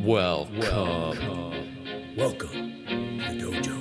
Welcome to Dojo.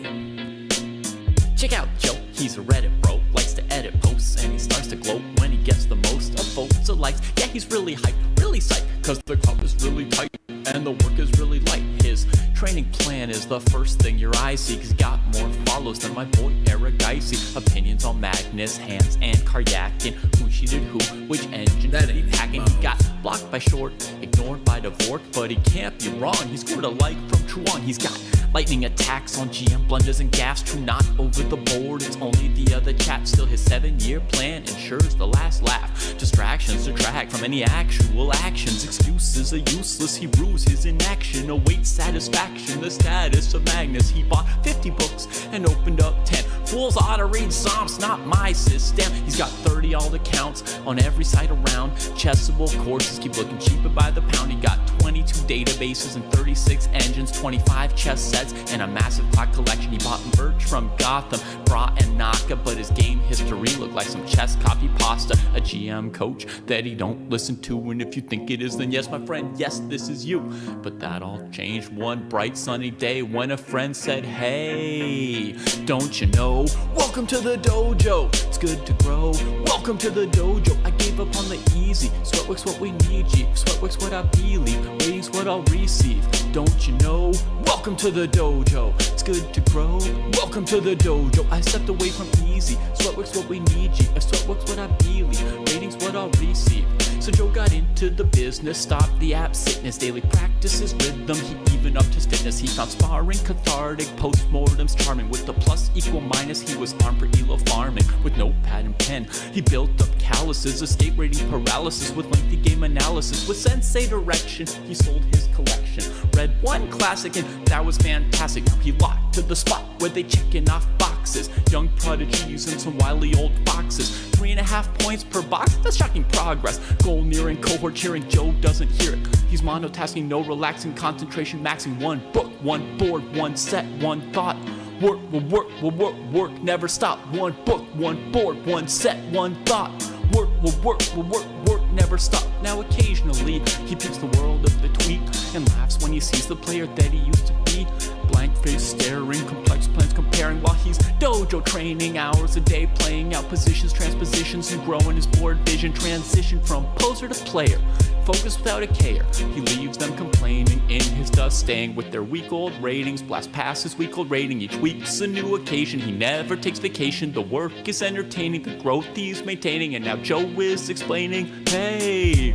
Check out Joe, he's a Reddit bro, likes to edit posts, and he starts to gloat when he gets the most of votes or likes. Yeah, he's really hyped, really psyched, cause the cup is really tight, and the work is really light. His training plan is the first thing your eyes see, cause he got more follows than my boy Eric Icy. Opinions on Magnus, Hans, and Karyakin, who cheated who, which engine did he hacking. He got blocked by Short, ignored by Dvorak, but he can't be wrong, he scored a like from Truong. He's got lightning attacks on GM blunders and gaffes, true not over the board, it's only the other chat. Still his 7-year plan ensures the last laugh. Distractions detract from any actual actions. Excuses are useless, he rues his inaction, awaits satisfaction. The status of Magnus, he bought 50 books and opened up 10. Fools ought to read Psalms, not my system. He's got 30 alt accounts on every site around. Chessable courses keep looking cheaper by the pound. He got 22 databases and 36 engines, 25 chess sets, and a massive clock collection. He bought merch from Gotham, Bra and Naka, but his game history looked like some chess copy pasta. A GM coach that he don't listen to, and if you think it is, then yes, my friend, yes, this is you. But that all changed one bright sunny day when a friend said, hey, don't you know, welcome to the dojo, it's good to grow. Welcome to the dojo, I gave up on the easy. Sweatwork's what we need, G. Sweatwork's what I believe, ratings what I'll receive. Don't you know, welcome to the dojo, it's good to grow. Welcome to the dojo, I stepped away from easy. Sweatwork's what we need, G. If sweatwork's what I believe, ratings what I'll receive. So Joe got into the business, stopped the app sickness, daily practice his rhythm, he even upped his fitness. He found sparring cathartic, postmortems charming. With the plus equal minus, he was armed for ELO farming. With notepad and pen, he built up calluses, escape rating paralysis with lengthy game analysis. With sensei direction, he sold his collection. Read one classic and that was fantastic. Now he locked to the spot where they checking off boxes. Young prodigies and some wily old foxes. 3.5 points per box, that's shocking progress. Goal nearing, cohort cheering, Joe doesn't hear it. He's monotasking, no relaxing, concentration maxing. One book, one board, one set, one thought. Work will work, will work, work, never stop. One book, one board, one set, one thought. Work will work, will work, work, never stop. Now occasionally, he peeps the world of the tweet and laughs when he sees the player that he used to be. Blank face staring, complex plans comparing, while he's dojo training hours a day, playing out positions, transpositions, and growing his board vision. Transition from poser to player, focus without a care. He leaves them complaining in his dust, staying with their week-old ratings. Blast past his week-old rating, each week's a new occasion. He never takes vacation, the work is entertaining, the growth he's maintaining. And now Joe is explaining, hey,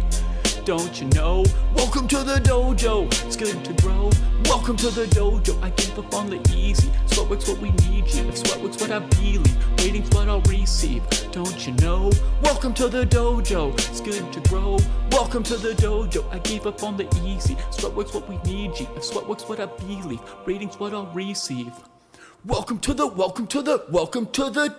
don't you know, welcome to the dojo, it's good to grow. Welcome to the dojo, I gave up on the easy. Sweatwork's what we need, G. If sweatwork's what I believe, ratings what I'll receive. Don't you know, welcome to the dojo, it's good to grow. Welcome to the dojo, I gave up on the easy. Sweatwork's what we need, G. If sweatwork's what I believe, ratings what I'll receive. Welcome to the dojo. Welcome to Dojo.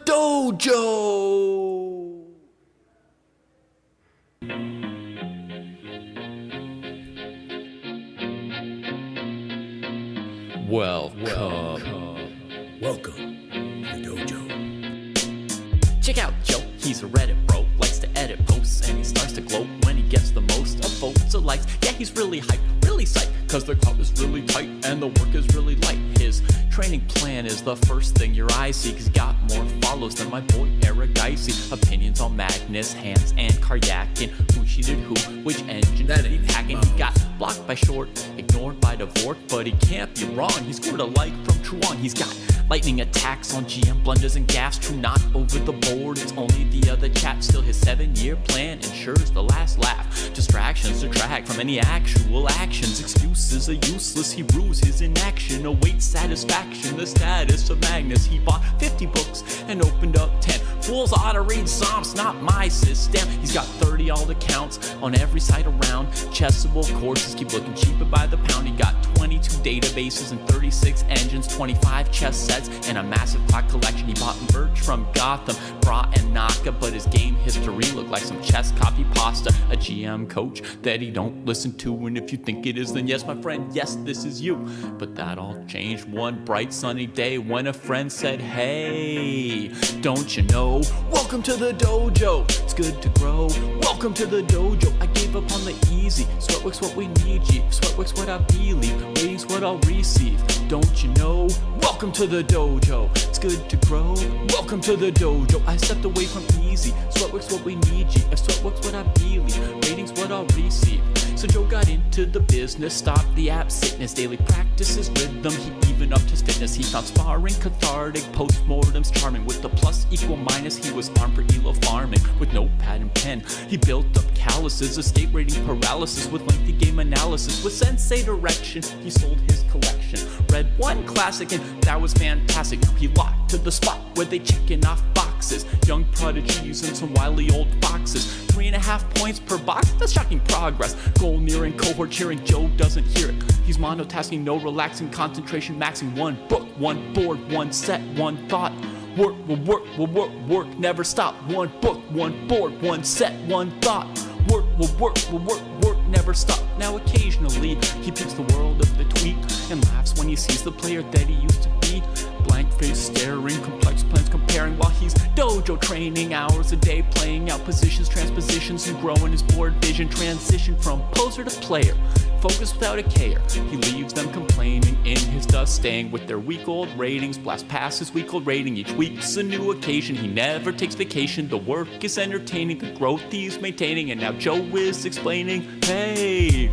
Check out Joe, he's a Reddit bro, likes to edit posts, and he starts to gloat when he gets the most of votes or likes. Yeah, he's really hyped, really psyched, cause the cup is really tight, and the work is really light. His training plan is the first thing your eyes see, cause he got more follows than my boy Eric Icy. Opinions on Magnus, Hans, and Karyakin, who cheated who, which engine did he hacking. He got blocked by Short, ignored by Dvorak, but he can't be wrong, he scored a like from Truong. He's got lightning attacks on GM blunders and gaffes, true not over the board, it's only the other chat. Still his 7-year plan ensures the last laugh. Distractions detract from any actual actions. Excuses are useless, he rues his inaction, awaits satisfaction. The status of Magnus, he bought 50 books and opened up 10. Fools ought to read Psalms, not my system. He's got 30 alt accounts on every site around. Chessable courses keep looking cheaper by the pound. He got 22 databases and 36 engines, 25 chess sets, and a massive clock collection. He bought merch from Gotham, Bra and Naka, but his game history looked like some chess copy pasta. A GM coach that he don't listen to, and if you think it is, then yes, my friend, yes, this is you. But that all changed one bright sunny day when a friend said, hey, don't you know, welcome to the dojo, it's good to grow. Welcome to the dojo, I gave give up on the easy. Sweatwork's what we need, G. Sweatwork's what I believe. Waiting's what I'll receive. Don't you know? Welcome to the dojo. It's good to grow. Welcome to the dojo. I stepped away from easy. Sweatwork's what we need, G. If sweatwork's what I believe. Waiting's what I'll receive. So Joe got into the business, stopped the app sickness, daily practices, rhythm, he even upped his fitness. He found sparring cathartic, postmortems charming. With the plus equal minus, he was armed for elo farming. With notepad and pen, he built up calluses, escape rating paralysis. With lengthy game analysis, with sensei direction, he sold his collection. Read one classic and that was fantastic. He locked to the spot where they checking off boxes. Young prodigies and some wily old foxes. 3.5 points per box, that's shocking progress. Goal nearing, cohort cheering, Joe doesn't hear it. He's monotasking, no relaxing, concentration maxing. One book, one board, one set, one thought. Work will work, will work, work, never stop. One book, one board, one set, one thought. Work will work, will work, work, never stop. Now occasionally, he peeps the world of the tweet and laughs when he sees the player that he used to be. Blank face staring, complex plans comparing while he's dojo training hours a day, playing out positions, transpositions, and growing his board vision. Transition from poser to player, focus without a care. He leaves them complaining in his dust, staying with their week-old ratings. Blast past his week-old rating, each week's a new occasion. He never takes vacation, the work is entertaining, the growth he's maintaining. And now Joe is explaining, hey,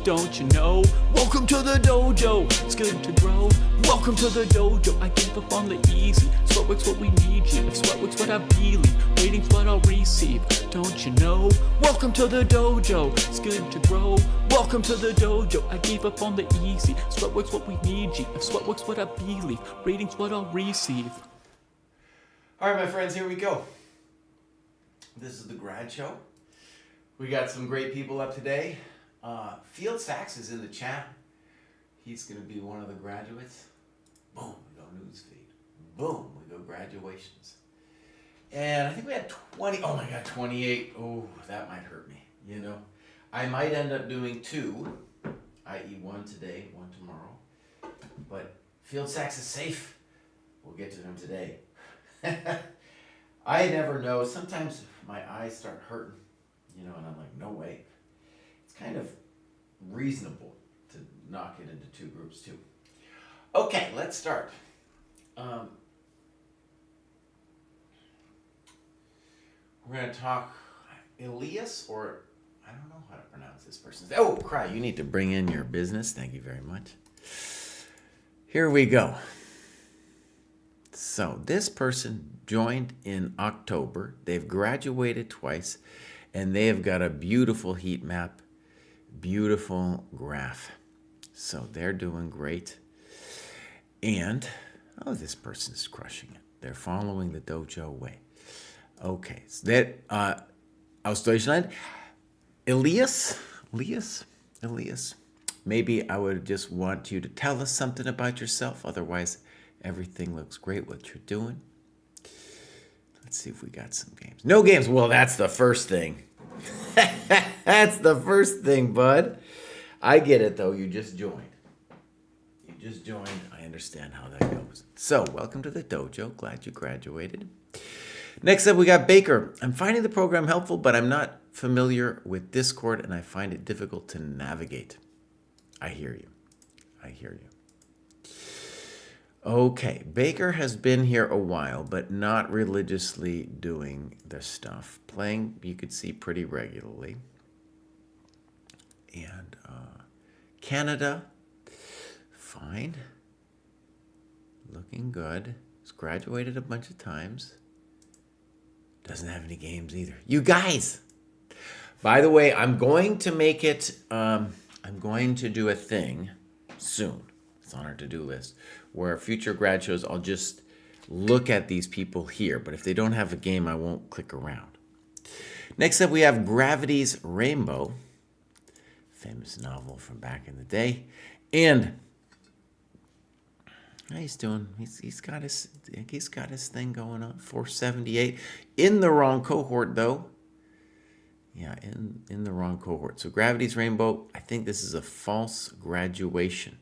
don't you know? Welcome to the dojo, it's good to grow. Welcome to the dojo, I give up on the easy. Sweatwork's what we need, G. If sweatwork's what I believe, waiting's what I'll receive. Don't you know? Welcome to the dojo, it's good to grow. Welcome to the dojo, I gave up on the easy. Sweatwork's what we need, G. If sweatwork's what I believe, rating's what I'll receive. All right, my friends, here we go. This is the grad show. We got some great people up today. Field Sachs is in the chat. He's going to be one of the graduates. Boom, we go newsfeed. Boom, we go graduations. And I think we had 20. Oh my God, 28. Oh, that might hurt me. You know, I might end up doing 2, i.e. 1 today, 1 tomorrow. But Field Sachs is safe. We'll get to him today. I never know. Sometimes my eyes start hurting, you know, and I'm like, no way. It's kind of reasonable to knock it into 2 groups too. Okay, let's start. We're going to talk Elias, or I don't know how to pronounce this person's name. Oh, cry, you need to bring in your business. Thank you very much. Here we go. So this person joined in October. They've graduated twice, and they have got a beautiful heat map, beautiful graph. So they're doing great. And, oh, this person's crushing it. They're following the dojo way. Okay, so that, aus Deutschland, Elias, maybe I would just want you to tell us something about yourself. Otherwise, everything looks great what you're doing. Let's see if we got some games. No games. Well, that's the first thing. That's the first thing, bud. I get it, though. You just joined. I understand how that goes. So, welcome to the dojo. Glad you graduated. Next up, we got Baker. I'm finding the program helpful, but I'm not familiar with Discord, and I find it difficult to navigate. I hear you. Okay, Baker has been here a while, but not religiously doing the stuff. Playing, you could see, pretty regularly. And Canada, fine. Looking good. He's graduated a bunch of times. Doesn't have any games either. You guys! By the way, I'm going to make it, I'm going to do a thing soon. It's on our to-do list. Where future grad shows, I'll just look at these people here. But if they don't have a game, I won't click around. Next up, we have Gravity's Rainbow. Famous novel from back in the day. And how he's doing? He's got his thing going on. 478. In the wrong cohort, though. Yeah, in the wrong cohort. So Gravity's Rainbow, I think this is a false graduation.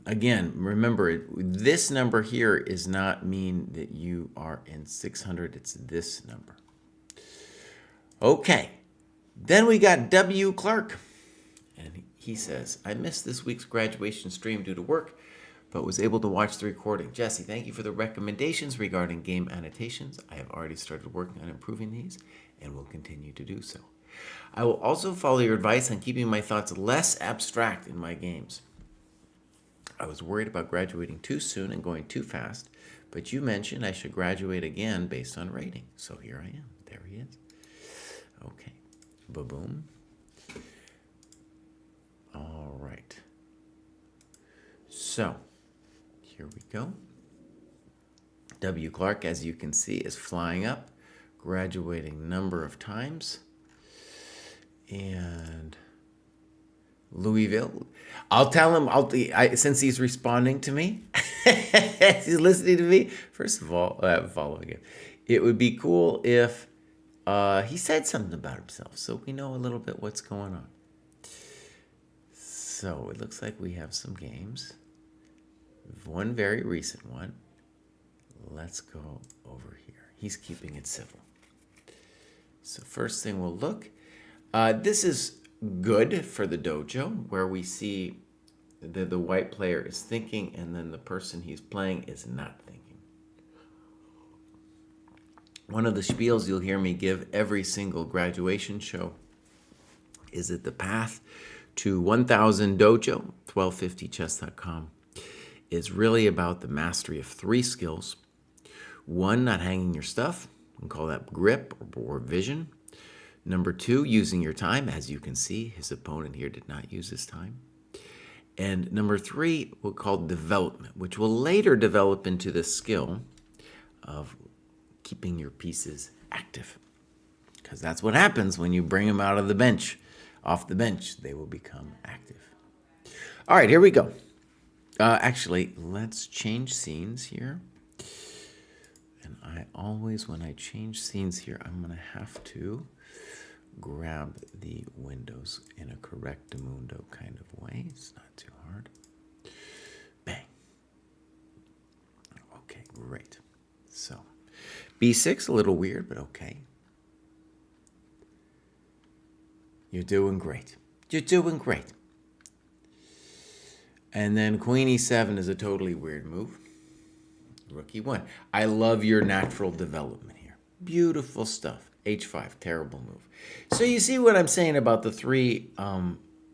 Again, remember, this number here does not mean that you are in 600. It's this number. Okay, Then we got W. Clark. And he says, I missed this week's graduation stream due to work, but was able to watch the recording. Jesse, thank you for the recommendations regarding game annotations. I have already started working on improving these and will continue to do so. I will also follow your advice on keeping my thoughts less abstract in my games. I was worried about graduating too soon and going too fast, but you mentioned I should graduate again based on rating. So here I am. There he is. Okay. Ba-boom. All right. So, here we go. W. Clark, as you can see, is flying up, graduating number of times. And Louisville, I'll tell him, since he's responding to me, he's listening to me, first of all, following him, it would be cool if he said something about himself so we know a little bit what's going on. So it looks like we have some games. One very recent one. Let's go over here. He's keeping it civil. So first thing we'll look. This is good for the dojo, where we see the white player is thinking and then the person he's playing is not thinking. One of the spiels you'll hear me give every single graduation is that the path to 1000 Dojo, 1250chess.com, is really about the mastery of 3 skills. 1, not hanging your stuff. We can call that grip or vision. Number 2, using your time. As you can see, his opponent here did not use his time. And number 3, we'll call development, which will later develop into the skill of keeping your pieces active. Because that's what happens when you bring them out of the bench. Off the bench, they will become active. All right, here we go. Actually, let's change scenes here. And I always, when I change scenes here, I'm going to have to grab the windows in a correctamundo kind of way. It's not too hard. Bang. Okay, great. So, B6, a little weird, but okay. You're doing great. You're doing great. And then Queen E7 is a totally weird move. Rook E1. I love your natural development here. Beautiful stuff. H5, terrible move. So you see what I'm saying about the 3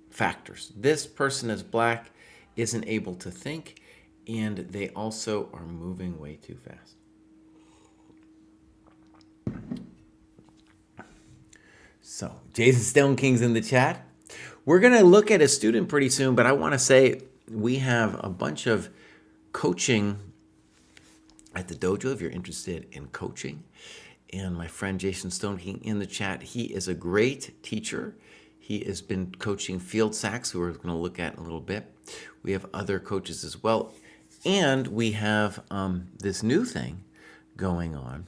factors. This person is black, isn't able to think, and they also are moving way too fast. So, Jason Stone King's in the chat. We're going to look at a student pretty soon, but I want to say we have a bunch of coaching at the dojo if you're interested in coaching. And my friend Jason Stone King in the chat, he is a great teacher. He has been coaching field sacks, who we're going to look at in a little bit. We have other coaches as well. And we have this new thing going on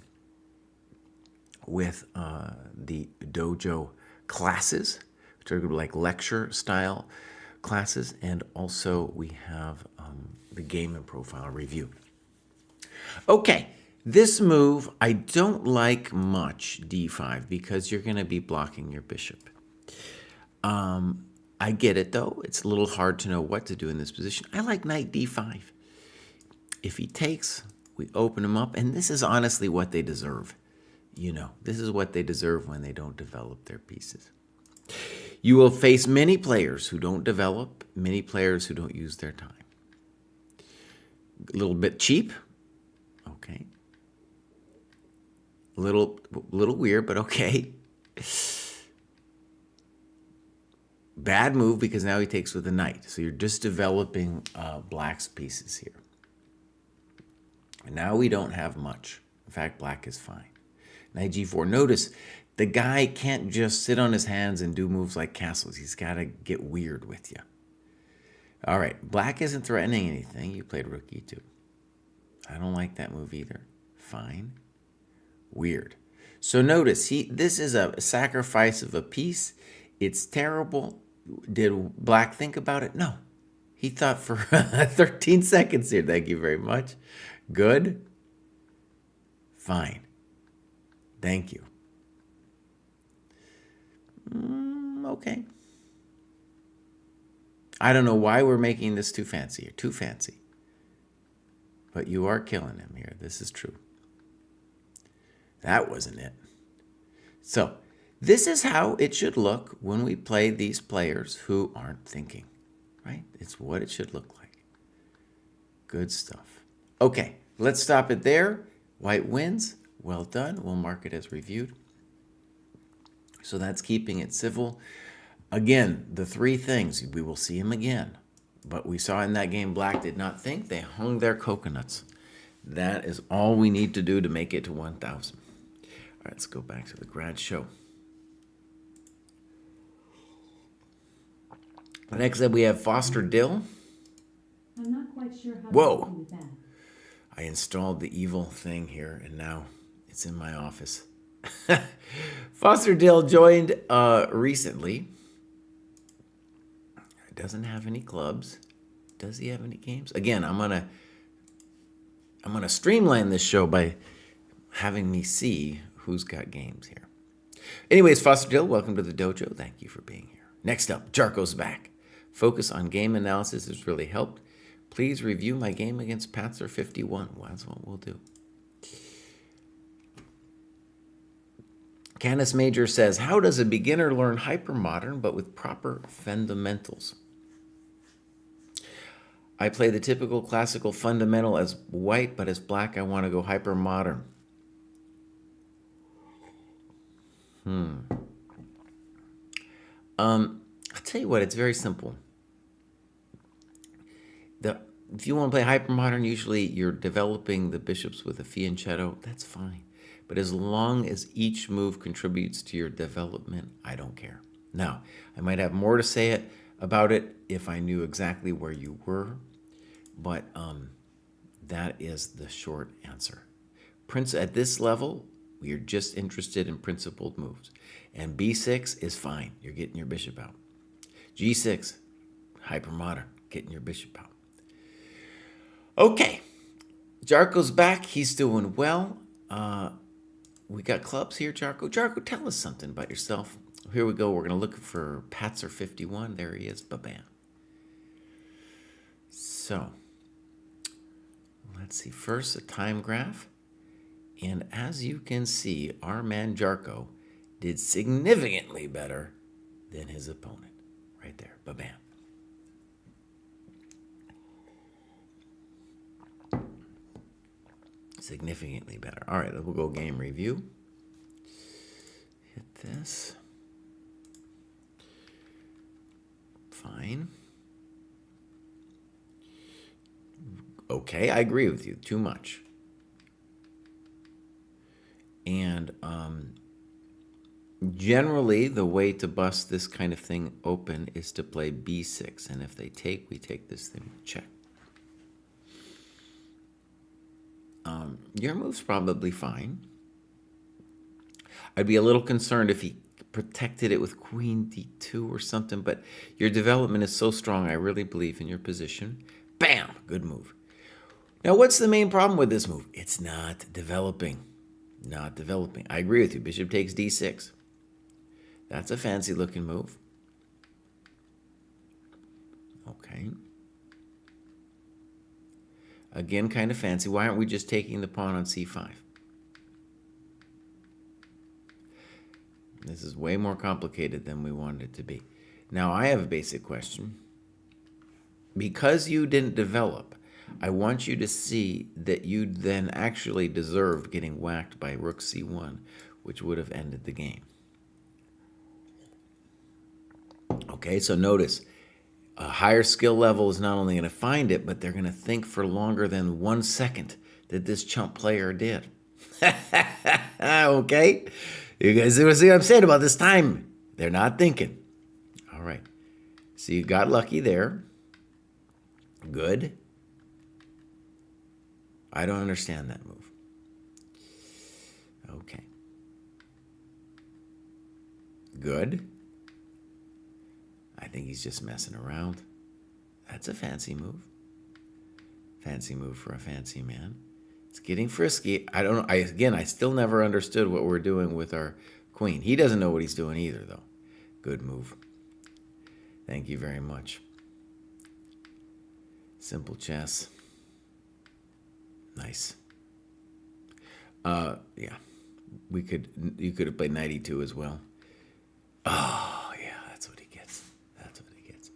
with the dojo classes, which are like lecture style classes, and also we have the game and profile review. Okay, this move I don't like much, D5, because you're going to be blocking your bishop. I get it though, it's a little hard to know what to do in this position. I like knight D5. If he takes, we open him up, and this is honestly what they deserve. You know, this is what they deserve when they don't develop their pieces. You will face many players who don't develop, many players who don't use their time. A little bit cheap. Okay. A little weird, but okay. Bad move because now he takes with the knight. So you're just developing black's pieces here. And now we don't have much. In fact, black is fine. Knight G4. Notice the guy can't just sit on his hands and do moves like castles. He's got to get weird with you. All right, black isn't threatening anything. You played rook E2. I don't like that move either. Fine. Weird. So notice, this is a sacrifice of a piece. It's terrible. Did black think about it? No. He thought for 13 seconds here. Thank you very much. Good. Fine. Thank you. Okay. I don't know why we're making this too fancy. Too fancy. But you are killing him here. This is true. That wasn't it. So, this is how it should look when we play these players who aren't thinking, right? It's what it should look like. Good stuff. Okay, let's stop it there. White wins. Well done. We'll mark it as reviewed. So that's keeping it civil. Again, the three things. We will see him again. But we saw in that game black did not think. They hung their coconuts. That is all we need to do to make it to 1,000. All right, let's go back to the grad show. Next up, we have Foster Dill. I'm not quite sure how Whoa. to do with that. I installed the evil thing here, and now it's in my office. Foster Dill joined recently. Doesn't have any clubs. Does he have any games? Again, I'm gonna streamline this show by having me see who's got games here. Anyways, Foster Dill, welcome to the dojo. Thank you for being here. Next up, Jarko's back. Focus on game analysis has really helped. Please review my game against Patzer 51. Well, that's what we'll do. Canis Major says, how does a beginner learn hypermodern but with proper fundamentals? I play the typical classical fundamental as white, but as black I want to go hypermodern. I'll tell you what, it's very simple. If you want to play hypermodern, usually you're developing the bishops with a fianchetto. That's fine. But as long as each move contributes to your development, I don't care. Now, I might have more to say about it if I knew exactly where you were, but that is the short answer. At this level, we're just interested in principled moves. And b6 is fine. You're getting your bishop out. g6, hypermodern, getting your bishop out. Okay, Jarko's back. He's doing well. We got clubs here, Jarko. Jarko, tell us something about yourself. Here we go. We're going to look for Patzer 51. There he is. Ba-bam. So, let's see. First, a time graph. And as you can see, our man Jarko did significantly better than his opponent. Right there. Ba-bam. Significantly better. All right, we'll go game review. Hit this. Fine. Okay, I agree with you. Too much. And generally, the way to bust this kind of thing open is to play b6. And if they take, we take this thing. Check. Your move's probably fine. I'd be a little concerned if he protected it with queen d2 or something, but your development is so strong, I really believe in your position. Bam! Good move. Now, what's the main problem with this move? It's not developing. Not developing. I agree with you. Bishop takes d6. That's a fancy-looking move. Okay. Again, kind of fancy. Why aren't we just taking the pawn on c5? This is way more complicated than we wanted it to be. Now, I have a basic question. Because you didn't develop, I want you to see that you then actually deserved getting whacked by rook c1, which would have ended the game. Okay, so notice, a higher skill level is not only going to find it, but they're going to think for longer than 1 second that this chump player did. Okay? You guys see what I'm saying about this time? They're not thinking. All right. So you got lucky there. Good. I don't understand that move. Okay. Good. I think he's just messing around. That's a fancy move. Fancy move for a fancy man. It's getting frisky. I don't know. I still never understood what we're doing with our queen. He doesn't know what he's doing either, though. Good move. Thank you very much. Simple chess. Nice. Yeah. You could have played knight e2 as well. Oh, yeah, that's what he gets. That's what he gets.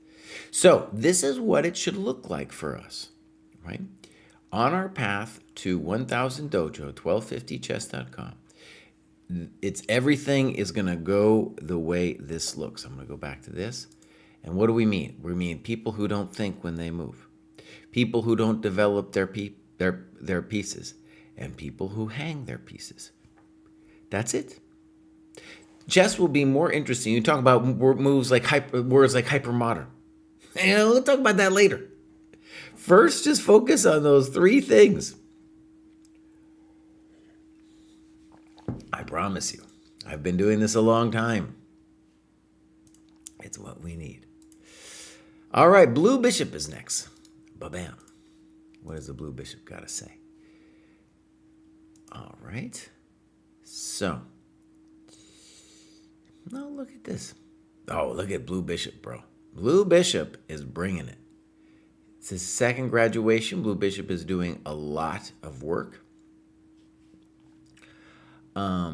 So this is what it should look like for us, right? On our path to 1000 Dojo, 1250chess.com, everything is going to go the way this looks. I'm going to go back to this. And what do we mean? We mean people who don't think when they move, people who don't develop their pieces, and people who hang their pieces. That's it. Chess will be more interesting. You talk about words like hypermodern. And we'll talk about that later. First, just focus on those three things. I promise you, I've been doing this a long time. It's what we need. All right, blue bishop is next. Ba-bam. What does the blue bishop got to say? All right. So, now look at this. Oh, look at blue bishop, bro. Blue bishop is bringing it. It's his second graduation. Blue bishop is doing a lot of work. A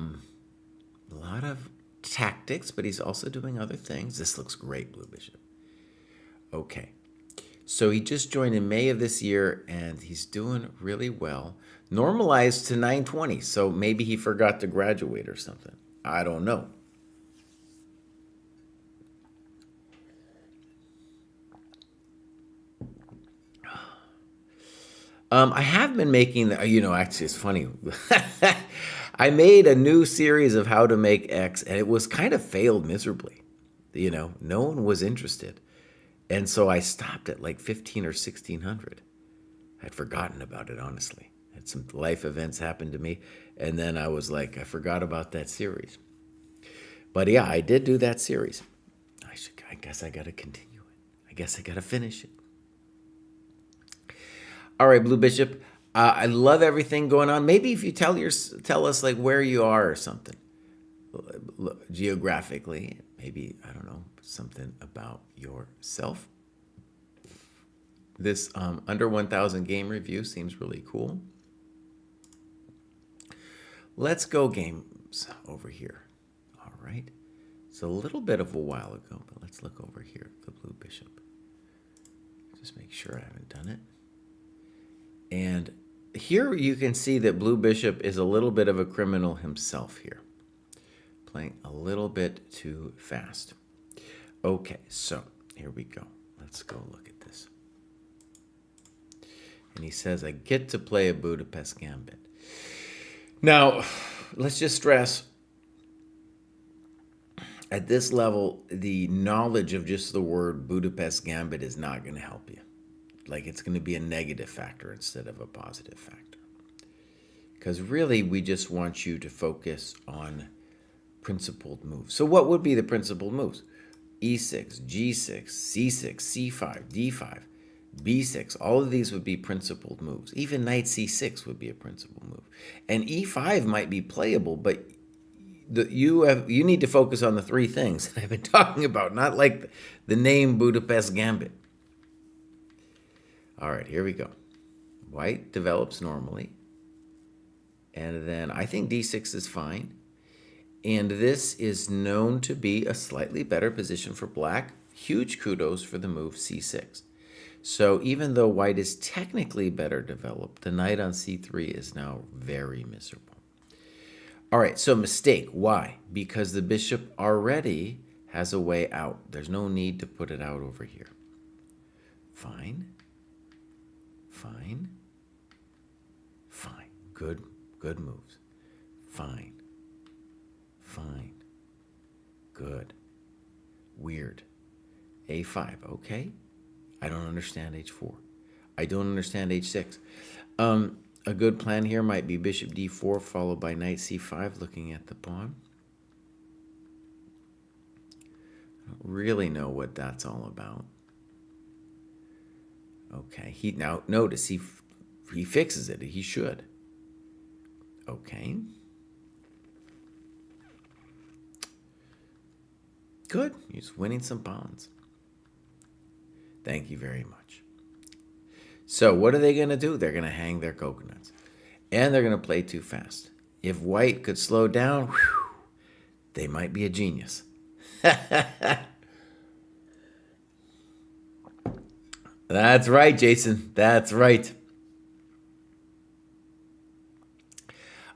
lot of tactics, but he's also doing other things. This looks great, blue bishop. Okay. So he just joined in May of this year, and he's doing really well. Normalized to 920, so maybe he forgot to graduate or something. I don't know. I have been making, actually it's funny. I made a new series of how to make X, and it was kind of failed miserably. No one was interested. And so I stopped at like 15 or 1600. I'd forgotten about it, honestly. Had some life events happen to me, and then I was like, I forgot about that series. But yeah, I did do that series. I guess I got to continue it. I guess I got to finish it. All right, blue bishop. I love everything going on. Maybe if you tell us like where you are or something, geographically, maybe, I don't know, something about yourself. This under 1000 game review seems really cool. Let's go games over here. All right. It's a little bit of a while ago, but let's look over here at the blue bishop. Just make sure I haven't done it. And here you can see that blue bishop is a little bit of a criminal himself here. Playing a little bit too fast. Okay, so here we go. Let's go look at this. And he says, I get to play a Budapest Gambit. Now, let's just stress, at this level, the knowledge of just the word Budapest Gambit is not going to help you. Like, it's going to be a negative factor instead of a positive factor. Because really, we just want you to focus on principled moves. So what would be the principled moves? E6, G6, C6, C5, D5, B6. All of these would be principled moves. Even knight C6 would be a principled move. And E5 might be playable, but you need to focus on the three things that I've been talking about, not like the name Budapest Gambit. All right, here we go. White develops normally. And then I think D6 is fine. And this is known to be a slightly better position for black. Huge kudos for the move C6. So even though white is technically better developed, the knight on C3 is now very miserable. All right, so mistake. Why? Because the bishop already has a way out. There's no need to put it out over here. Fine. Fine. Fine. Good moves. Fine. Fine. Good. Weird. A5. Okay. I don't understand H4. I don't understand H6. A good plan here might be bishop D4 followed by knight C5 looking at the pawn. I don't really know what that's all about. Okay. Now notice he fixes it. He should. Okay. good. You're just winning some pawns. Thank you very much. So what are they going to do? They're going to hang their coconuts. And they're going to play too fast. If white could slow down, whew, they might be a genius. That's right, Jason. That's right.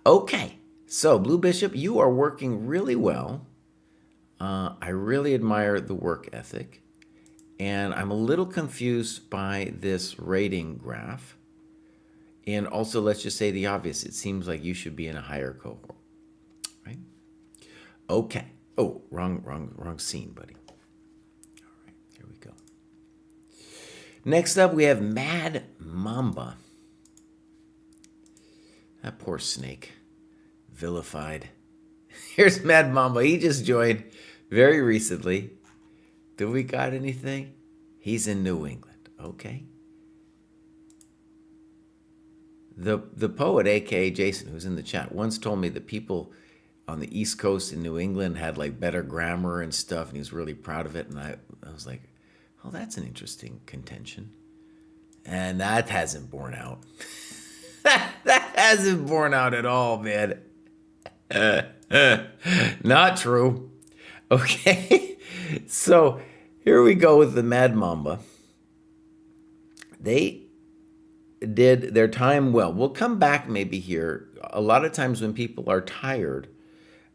Okay, so Blue Bishop, you are working really well. I really admire the work ethic. And I'm a little confused by this rating graph. And also, let's just say the obvious. It seems like you should be in a higher cohort, right? Okay. Oh, wrong scene, buddy. All right, here we go. Next up, we have Mad Mamba. That poor snake. Vilified. Here's Mad Mamba. He just joined very recently. Do we got anything? He's in New England. Okay. The poet, a.k.a. Jason, who's in the chat, once told me that people on the East Coast in New England had like better grammar and stuff, and he was really proud of it. And I was like, oh, that's an interesting contention. And that hasn't borne out. That hasn't borne out at all, man. Not true. Okay. So here we go with the Mad Mamba. They did their time well. We'll come back maybe here. A lot of times when people are tired,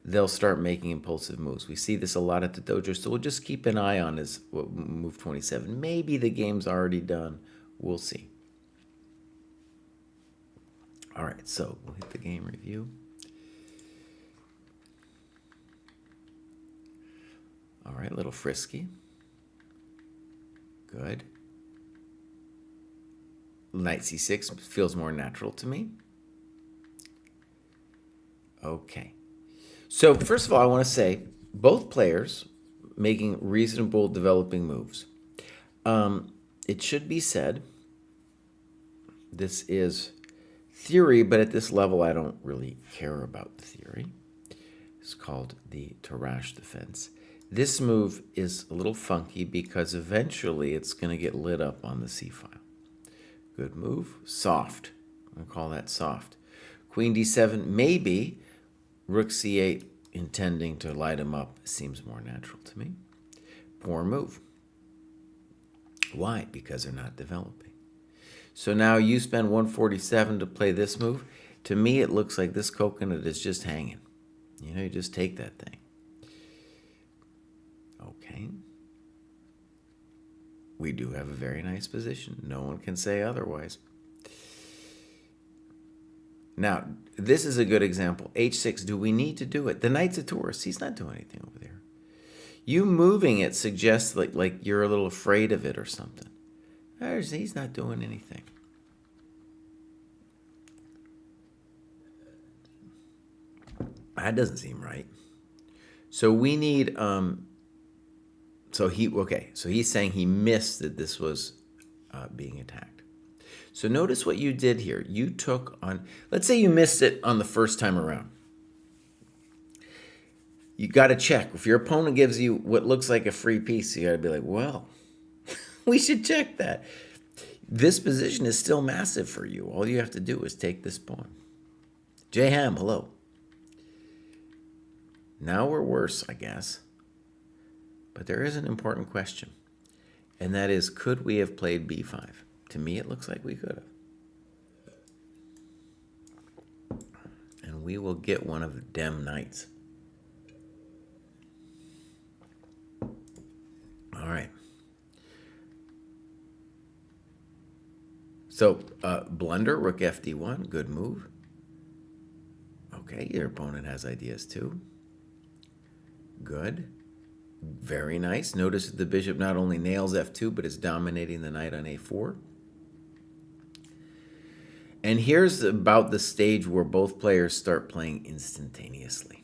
they'll start making impulsive moves. We see this a lot at the dojo, so we'll just keep an eye on his move 27. Maybe the game's already done. We'll see. All right, so we'll hit the game review. All right, a little frisky. Good. Knight c6 feels more natural to me. Okay. So first of all, I want to say both players making reasonable developing moves. It should be said, this is theory, but at this level, I don't really care about the theory. It's called the Tarrasch defense. This move is a little funky because eventually it's going to get lit up on the c file. Good move. Soft. I'm going to call that soft. Queen d7, maybe. Rook c8, intending to light him up, seems more natural to me. Poor move. Why? Because they're not developing. So now you spend 147 to play this move. To me, it looks like this coconut is just hanging. You know, you just take that thing. Okay. We do have a very nice position. No one can say otherwise. Now, this is a good example. H6, do we need to do it? The knight's a tourist. He's not doing anything over there. You moving it suggests like you're a little afraid of it or something. He's not doing anything. That doesn't seem right. So we need... So he's saying he missed that this was being attacked. So notice what you did here. You took on, let's say you missed it on the first time around. You got to check. If your opponent gives you what looks like a free piece, you got to be like, well, we should check that. This position is still massive for you. All you have to do is take this pawn. J Ham, hello. Now we're worse, I guess. But there is an important question, and that is, could we have played b5? To me, it looks like we could have. And we will get one of the dem knights. All right. So, blunder, rook fd1, good move. Okay, your opponent has ideas too. Good. Very nice. Notice that the bishop not only nails f2, but is dominating the knight on a4. And here's about the stage where both players start playing instantaneously.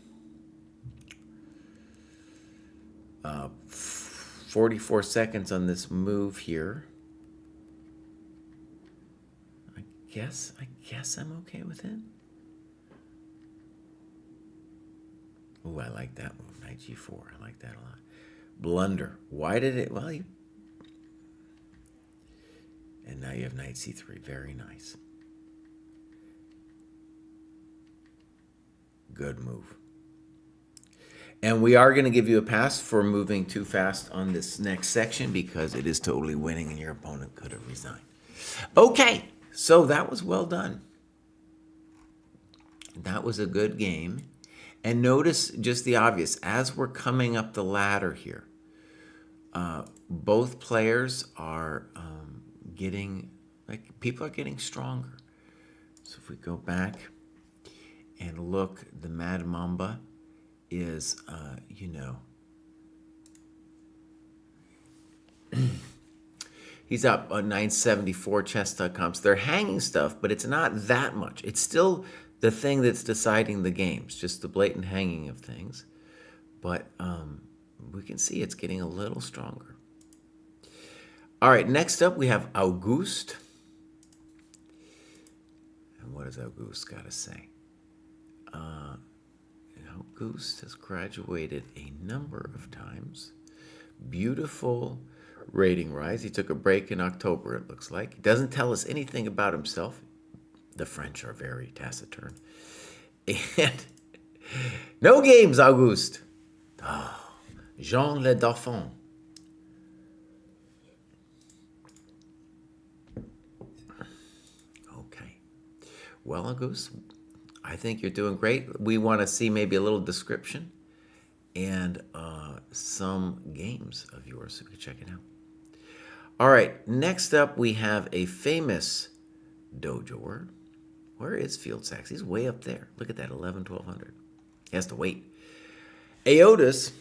44 seconds on this move here. I guess I'm okay with it. Ooh, I like that move, knight g4. I like that a lot. blunder. Why did it? Well, and now you have knight c3. Very nice. Good move. And we are going to give you a pass for moving too fast on this next section because it is totally winning and your opponent could have resigned. Okay, so that was well done. That was a good game. And notice just the obvious. As we're coming up the ladder here, both players are people are getting stronger. So if we go back and look, the Mad Mamba is, he's up on 974 chess.com. So they're hanging stuff, but it's not that much. It's still the thing that's deciding the games, just the blatant hanging of things. But we can see it's getting a little stronger. All right, next up we have Auguste. And what does Auguste got to say? Auguste has graduated a number of times. Beautiful rating rise. He took a break in October, it looks like. He doesn't tell us anything about himself. The French are very taciturn. And no games, Auguste. Oh, Jean le Dauphin. Okay. Well, Auguste, I think you're doing great. We want to see maybe a little description and some games of yours so we can check it out. All right, next up we have a famous dojoer. Where is Field Sachs? He's way up there. Look at that, 1200. He has to wait. Aotus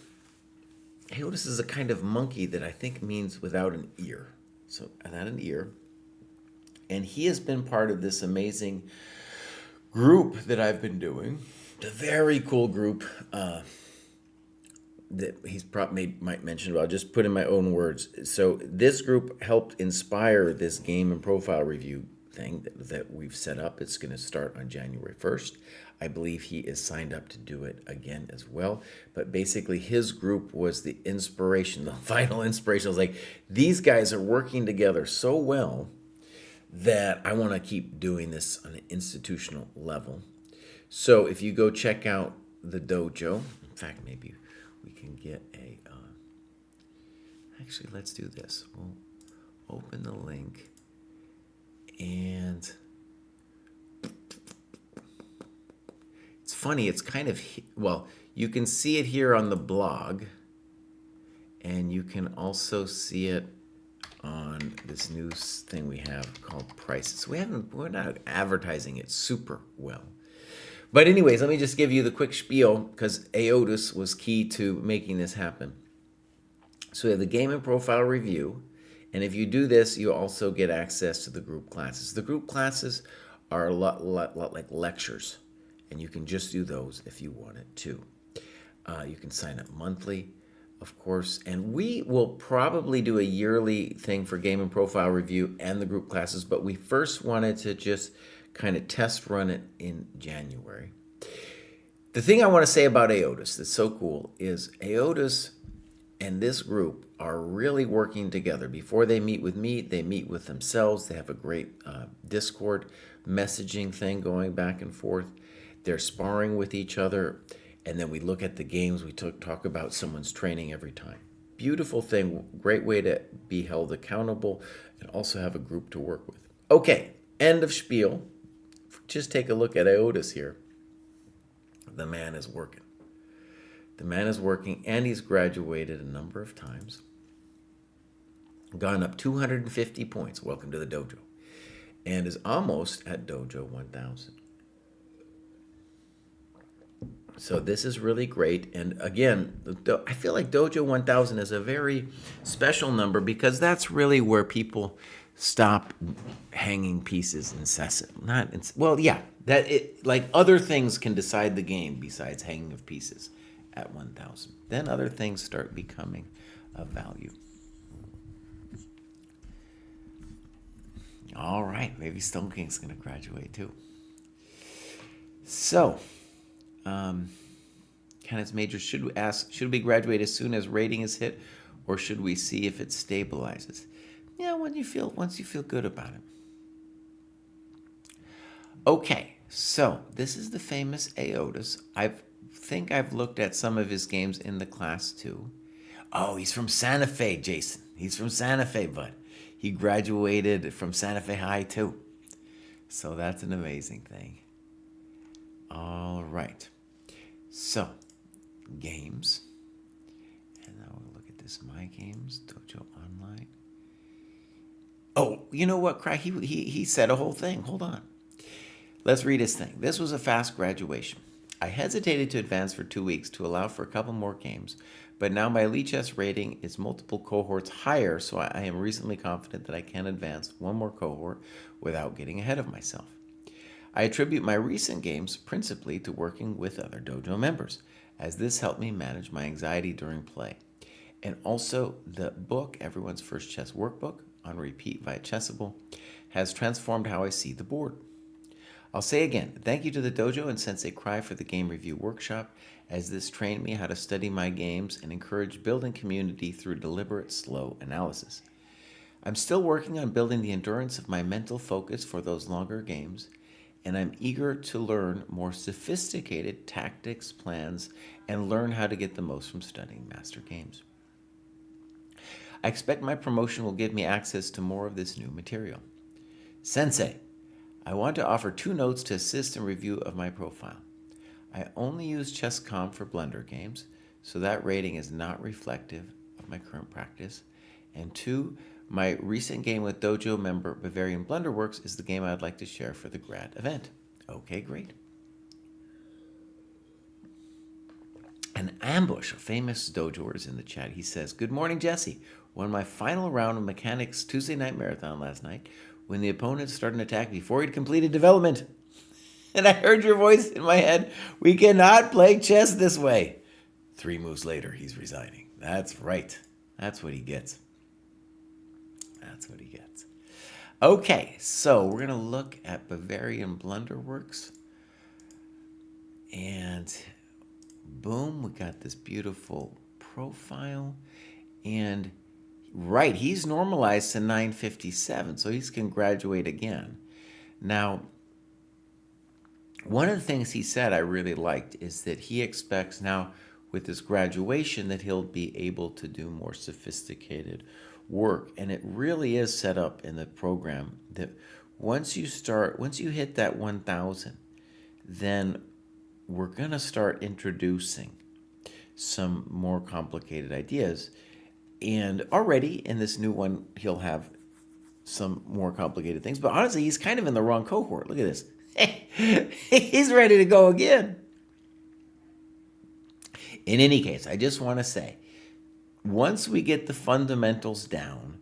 is a kind of monkey that I think means without an ear. So, without an ear. And he has been part of this amazing group that I've been doing. It's a very cool group that he's probably might mention, but I'll just put in my own words. So this group helped inspire this game and profile review thing that we've set up. It's going to start on January 1st. I believe he is signed up to do it again as well. But basically his group was the inspiration, the final inspiration. I was like, these guys are working together so well that I want to keep doing this on an institutional level. So if you go check out the dojo, in fact, maybe we can get a, actually, let's do this. We'll open the link and it's funny, it's kind of, well, you can see it here on the blog and you can also see it on this new thing we have called Prices. We're not advertising it super well. But anyways, let me just give you the quick spiel because Aotus was key to making this happen. So we have the game and profile review. And if you do this, you also get access to the group classes. The group classes are a lot like lectures. And you can just do those if you wanted to. You can sign up monthly, of course. And we will probably do a yearly thing for game and profile review and the group classes. But we first wanted to just kind of test run it in January. The thing I want to say about Aotus that's so cool is Aotus and this group are really working together. Before they meet with me, they meet with themselves. They have a great Discord messaging thing going back and forth. They're sparring with each other. And then we look at the games. We talk about someone's training every time. Beautiful thing. Great way to be held accountable and also have a group to work with. Okay, end of spiel. Just take a look at Aotus here. The man is working. The man is working, and he's graduated a number of times. Gone up 250 points. Welcome to the dojo. And is almost at Dojo 1000. So this is really great. And again, I feel like Dojo 1000 is a very special number because that's really where people stop hanging pieces incessant. Like other things can decide the game besides hanging of pieces at 1000. Then other things start becoming of value. All right, maybe Stone King's going to graduate too. So, Kenneth Major, should we graduate as soon as rating is hit, or should we see if it stabilizes? Yeah, once you feel good about it. Okay, so this is the famous Aotis. I think I've looked at some of his games in the class too. Oh, he's from Santa Fe, Jason. He's from Santa Fe, bud. He graduated from Santa Fe High too. So that's an amazing thing. All right. So, games. And now we'll look at this. My Games, Dojo Online. Oh, you know what, Craig? He said a whole thing. Hold on. Let's read his thing. This was a fast graduation. I hesitated to advance for 2 weeks to allow for a couple more games, but now my Elite Chess rating is multiple cohorts higher, so I am reasonably confident that I can advance one more cohort without getting ahead of myself. I attribute my recent games principally to working with other dojo members, as this helped me manage my anxiety during play. And also, the book, Everyone's First Chess Workbook, on repeat via Chessable, has transformed how I see the board. I'll say again, thank you to the dojo and Sensei Cry for the game review workshop, as this trained me how to study my games and encourage building community through deliberate, slow analysis. I'm still working on building the endurance of my mental focus for those longer games, and I'm eager to learn more sophisticated tactics, plans, and learn how to get the most from studying master games. I expect my promotion will give me access to more of this new material. Sensei, I want to offer 2 notes to assist in review of my profile. I only use ChessCom for Blender games, so that rating is not reflective of my current practice. And 2, my recent game with dojo member Bavarian Blunderworks is the game I'd like to share for the grad event. Okay, great. An Ambush, a famous dojoer, is in the chat. He says, "Good morning, Jesse. Won my final round of Mechanics Tuesday Night Marathon last night when the opponent started an attack before he'd completed development. And I heard your voice in my head. We cannot play chess this way." 3 moves later, he's resigning. That's right. That's what he gets. That's what he gets. Okay, so we're going to look at Bavarian Blunderworks. And boom, we got this beautiful profile. And right, he's normalized to 957, so he can graduate again. Now, one of the things he said I really liked is that he expects now with this graduation that he'll be able to do more sophisticated work. And it really is set up in the program that once you hit that 1,000, then we're going to start introducing some more complicated ideas. And already in this new one, he'll have some more complicated things. But honestly, he's kind of in the wrong cohort. Look at this. He's ready to go again. In any case, I just want to say, once we get the fundamentals down,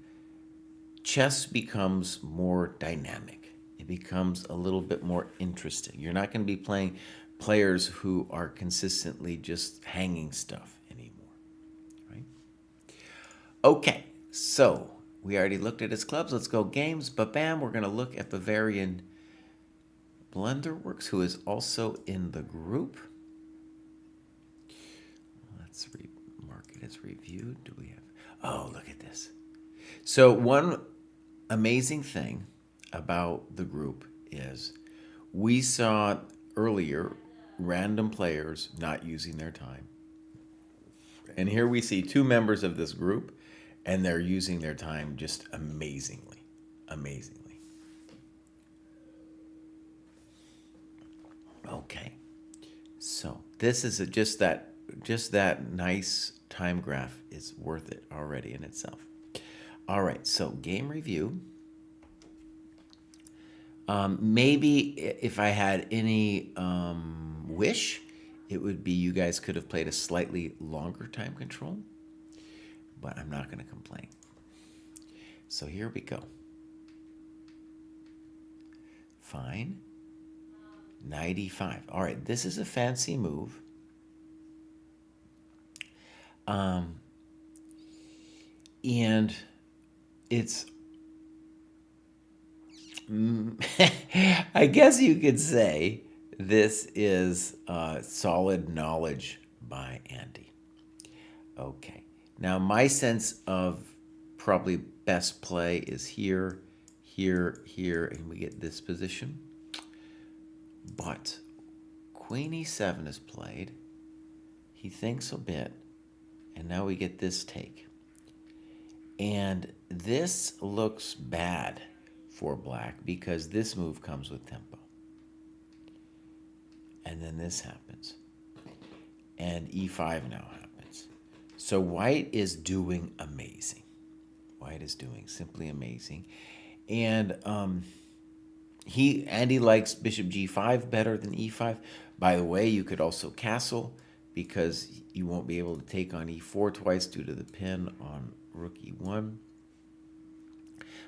chess becomes more dynamic. It becomes a little bit more interesting. You're not going to be playing players who are consistently just hanging stuff anymore, right? Okay, so we already looked at his clubs. Let's go games. Ba-bam, we're going to look at Bavarian Blunderworks, who is also in the group. Let's mark it as reviewed. Do we have? Oh, look at this. So one amazing thing about the group is we saw earlier random players not using their time. And here we see 2 members of this group, and they're using their time just amazingly. Amazingly. Okay. So this is just that nice time graph is worth it already in itself. All right, so game review. Maybe if I had any wish, it would be you guys could have played a slightly longer time control, but I'm not going to complain. So here we go. Fine. 95. All right, this is a fancy move. And it's, I guess you could say this is solid knowledge by Andy. Okay. Now, my sense of probably best play is here, here, here, and we get this position. But Queen e7 is played. He thinks a bit, and now we get this take. And this looks bad for black because this move comes with tempo. And then this happens. And e5 now happens. So white is doing amazing. White is doing simply amazing. And Andy likes bishop g5 better than e5. By the way, you could also castle because you won't be able to take on e4 twice due to the pin on rook e1.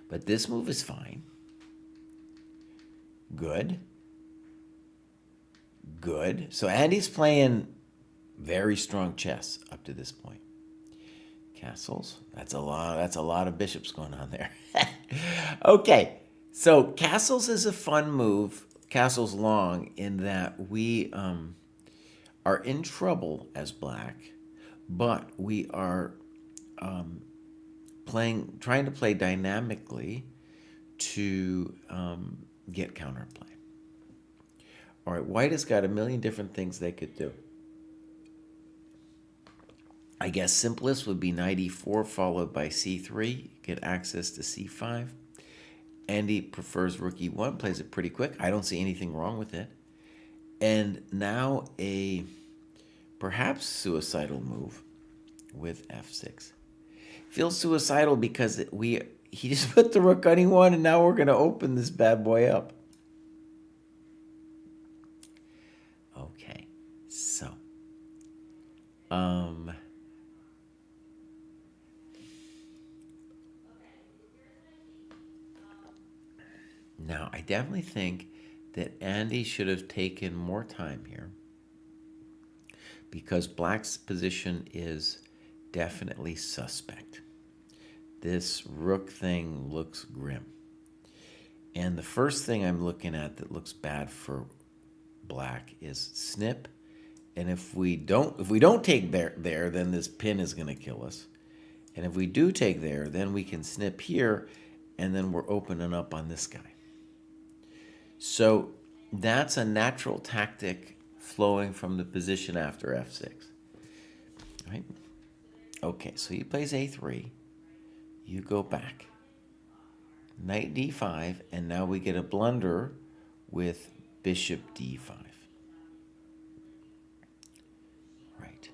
But this move is fine. Good. Good. So Andy's playing very strong chess up to this point. Castles. That's a lot of bishops going on there. Okay. So castles is a fun move. Castles long in that we are in trouble as black, but we are trying to play dynamically to get counterplay. All right, white has got a million different things they could do. I guess simplest would be knight e4 followed by c3, get access to c5. Andy prefers rook e1, plays it pretty quick. I don't see anything wrong with it. And now a perhaps suicidal move with f6. Feels suicidal because he just put the rook on e1 and now we're going to open this bad boy up. Okay, so now I definitely think that Andy should have taken more time here because black's position is definitely suspect. This rook thing looks grim. And the first thing I'm looking at that looks bad for black is snip. And if we don't take there, then this pin is going to kill us. And if we do take there, then we can snip here, and then we're opening up on this guy. So that's a natural tactic flowing from the position after f6. Right? Okay, so he plays a3. You go back. Knight d5, and now we get a blunder with bishop d5. Right.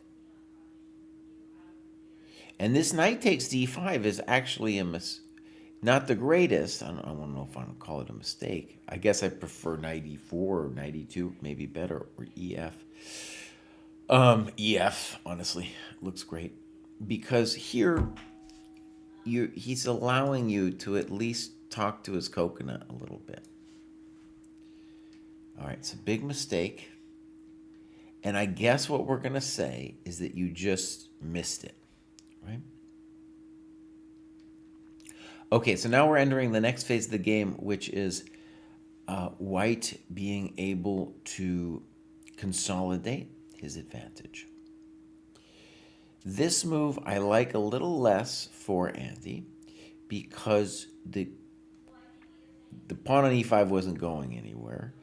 And this knight takes d5 is actually not the greatest. I don't know if I want to call it a mistake. I guess I prefer knight e4 or knight e2, maybe better, or ef. Ef, honestly, looks great. Because here, he's allowing you to at least talk to his coconut a little bit. All right, it's a big mistake. And I guess what we're going to say is that you just missed it, right? Okay, so now we're entering the next phase of the game, which is white being able to consolidate his advantage. This move I like a little less for Andy because the pawn on e5 wasn't going anywhere,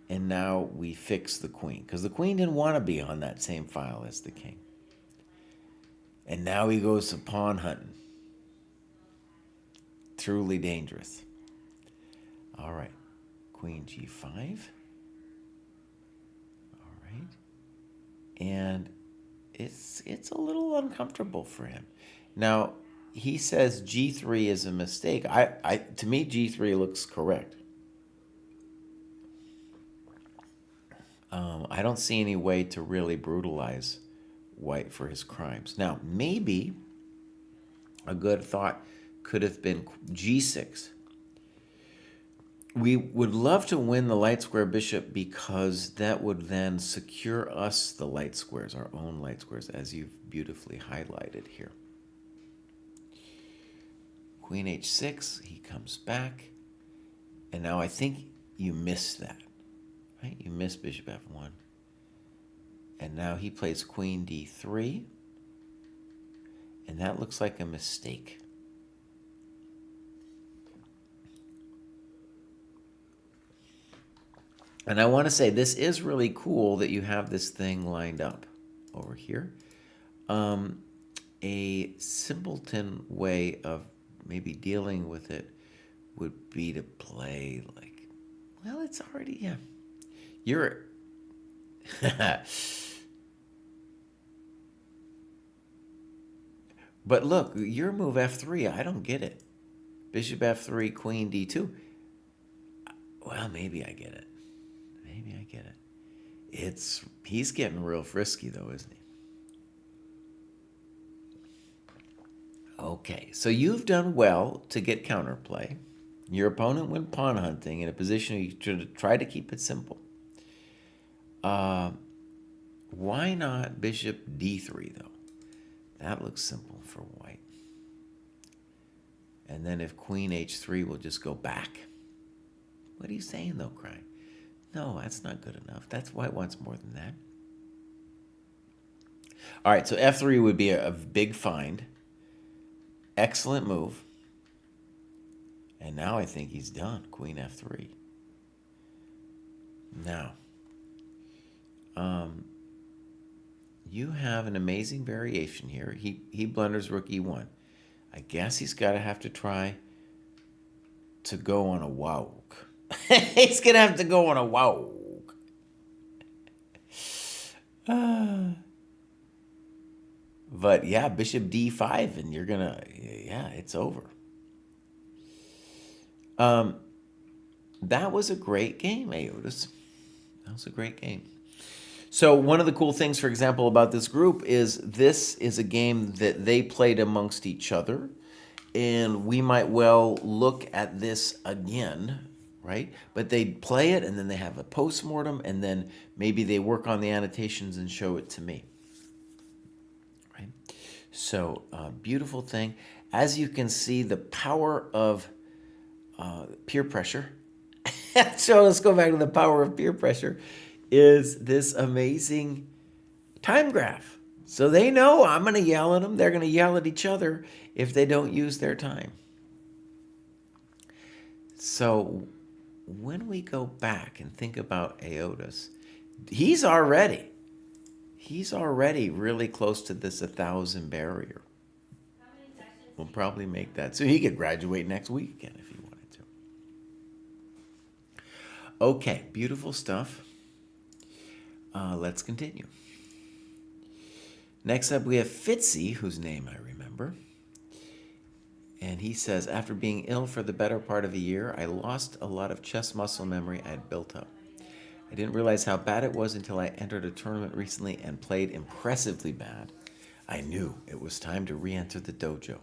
and now we fix the queen because the queen didn't want to be on that same file as the king. And now he goes to pawn hunting. Truly dangerous. All right, queen g5. All right, and it's a little uncomfortable for him. Now, he says g3 is a mistake. To me, g3 looks correct. I don't see any way to really brutalize white for his crimes. Now, maybe a good thought could have been g6. We would love to win the light square bishop because that would then secure us the light squares, our own light squares, as you've beautifully highlighted here. Queen h6, he comes back. And now I think you missed that, right? You missed bishop f1. And now he plays queen d3. And that looks like a mistake. And I want to say this is really cool that you have this thing lined up over here. A simpleton way of maybe dealing with it would be to play like, well, it's already, yeah. You're... But look, your move F3, I don't get it. Bishop F3, Queen D2. Well, maybe I get it. Maybe I get it. He's getting real frisky though, isn't he? Okay, so you've done well to get counterplay. Your opponent went pawn hunting in a position you should try to keep it simple. Why not Bishop D3 though? That looks simple for white. And then if Queen H3 will just go back. What are you saying though, Cry? No, that's not good enough. That's white wants more than that. All right, so F3 would be a big find. Excellent move. And now I think he's done. Queen F3. Now, you have an amazing variation here. He blunders rook E1. I guess he's got to have to try to go on a walk. He's going to have to go on a walk. But yeah, Bishop D5, and you're going to, yeah, it's over. That was a great game, Aotis. That was a great game. So one of the cool things, for example, about this group is this is a game that they played amongst each other. And we might well look at this again, right? But they play it, and then they have a postmortem, and then maybe they work on the annotations and show it to me. Right? So, beautiful thing. As you can see, the power of peer pressure. So let's go back to the power of peer pressure. Is this amazing time graph. So they know I'm going to yell at them. They're going to yell at each other if they don't use their time. So when we go back and think about Aotis, he's already really close to this 1,000 barrier. We'll probably make that. So he could graduate next week again if he wanted to. Okay, beautiful stuff. Let's continue. Next up, we have Fitzy, whose name I remember. And he says, after being ill for the better part of a year, I lost a lot of chess muscle memory I had built up. I didn't realize how bad it was until I entered a tournament recently and played impressively bad. I knew it was time to re-enter the dojo.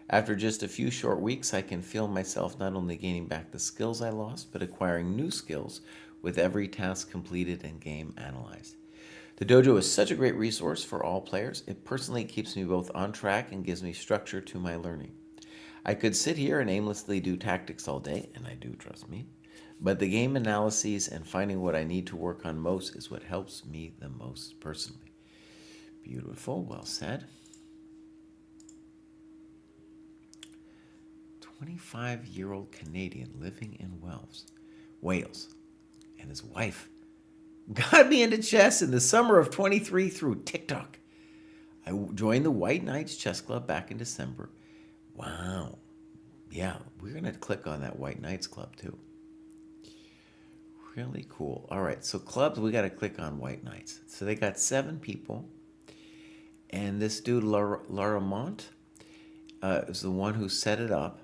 After just a few short weeks, I can feel myself not only gaining back the skills I lost, but acquiring new skills with every task completed and game analyzed. The dojo is such a great resource for all players. It personally keeps me both on track and gives me structure to my learning. I could sit here and aimlessly do tactics all day, and I do, trust me. But the game analyses and finding what I need to work on most is what helps me the most personally. Beautiful, well said. 25-year-old Canadian living in Wales, and his wife got me into chess in the summer of 23 through TikTok. I joined the White Knights Chess Club back in December. Wow. Yeah, we're going to click on that White Knights Club too. Really cool. All right, so clubs, we got to click on White Knights. So they got 7 people. And this dude, Laramont, is the one who set it up.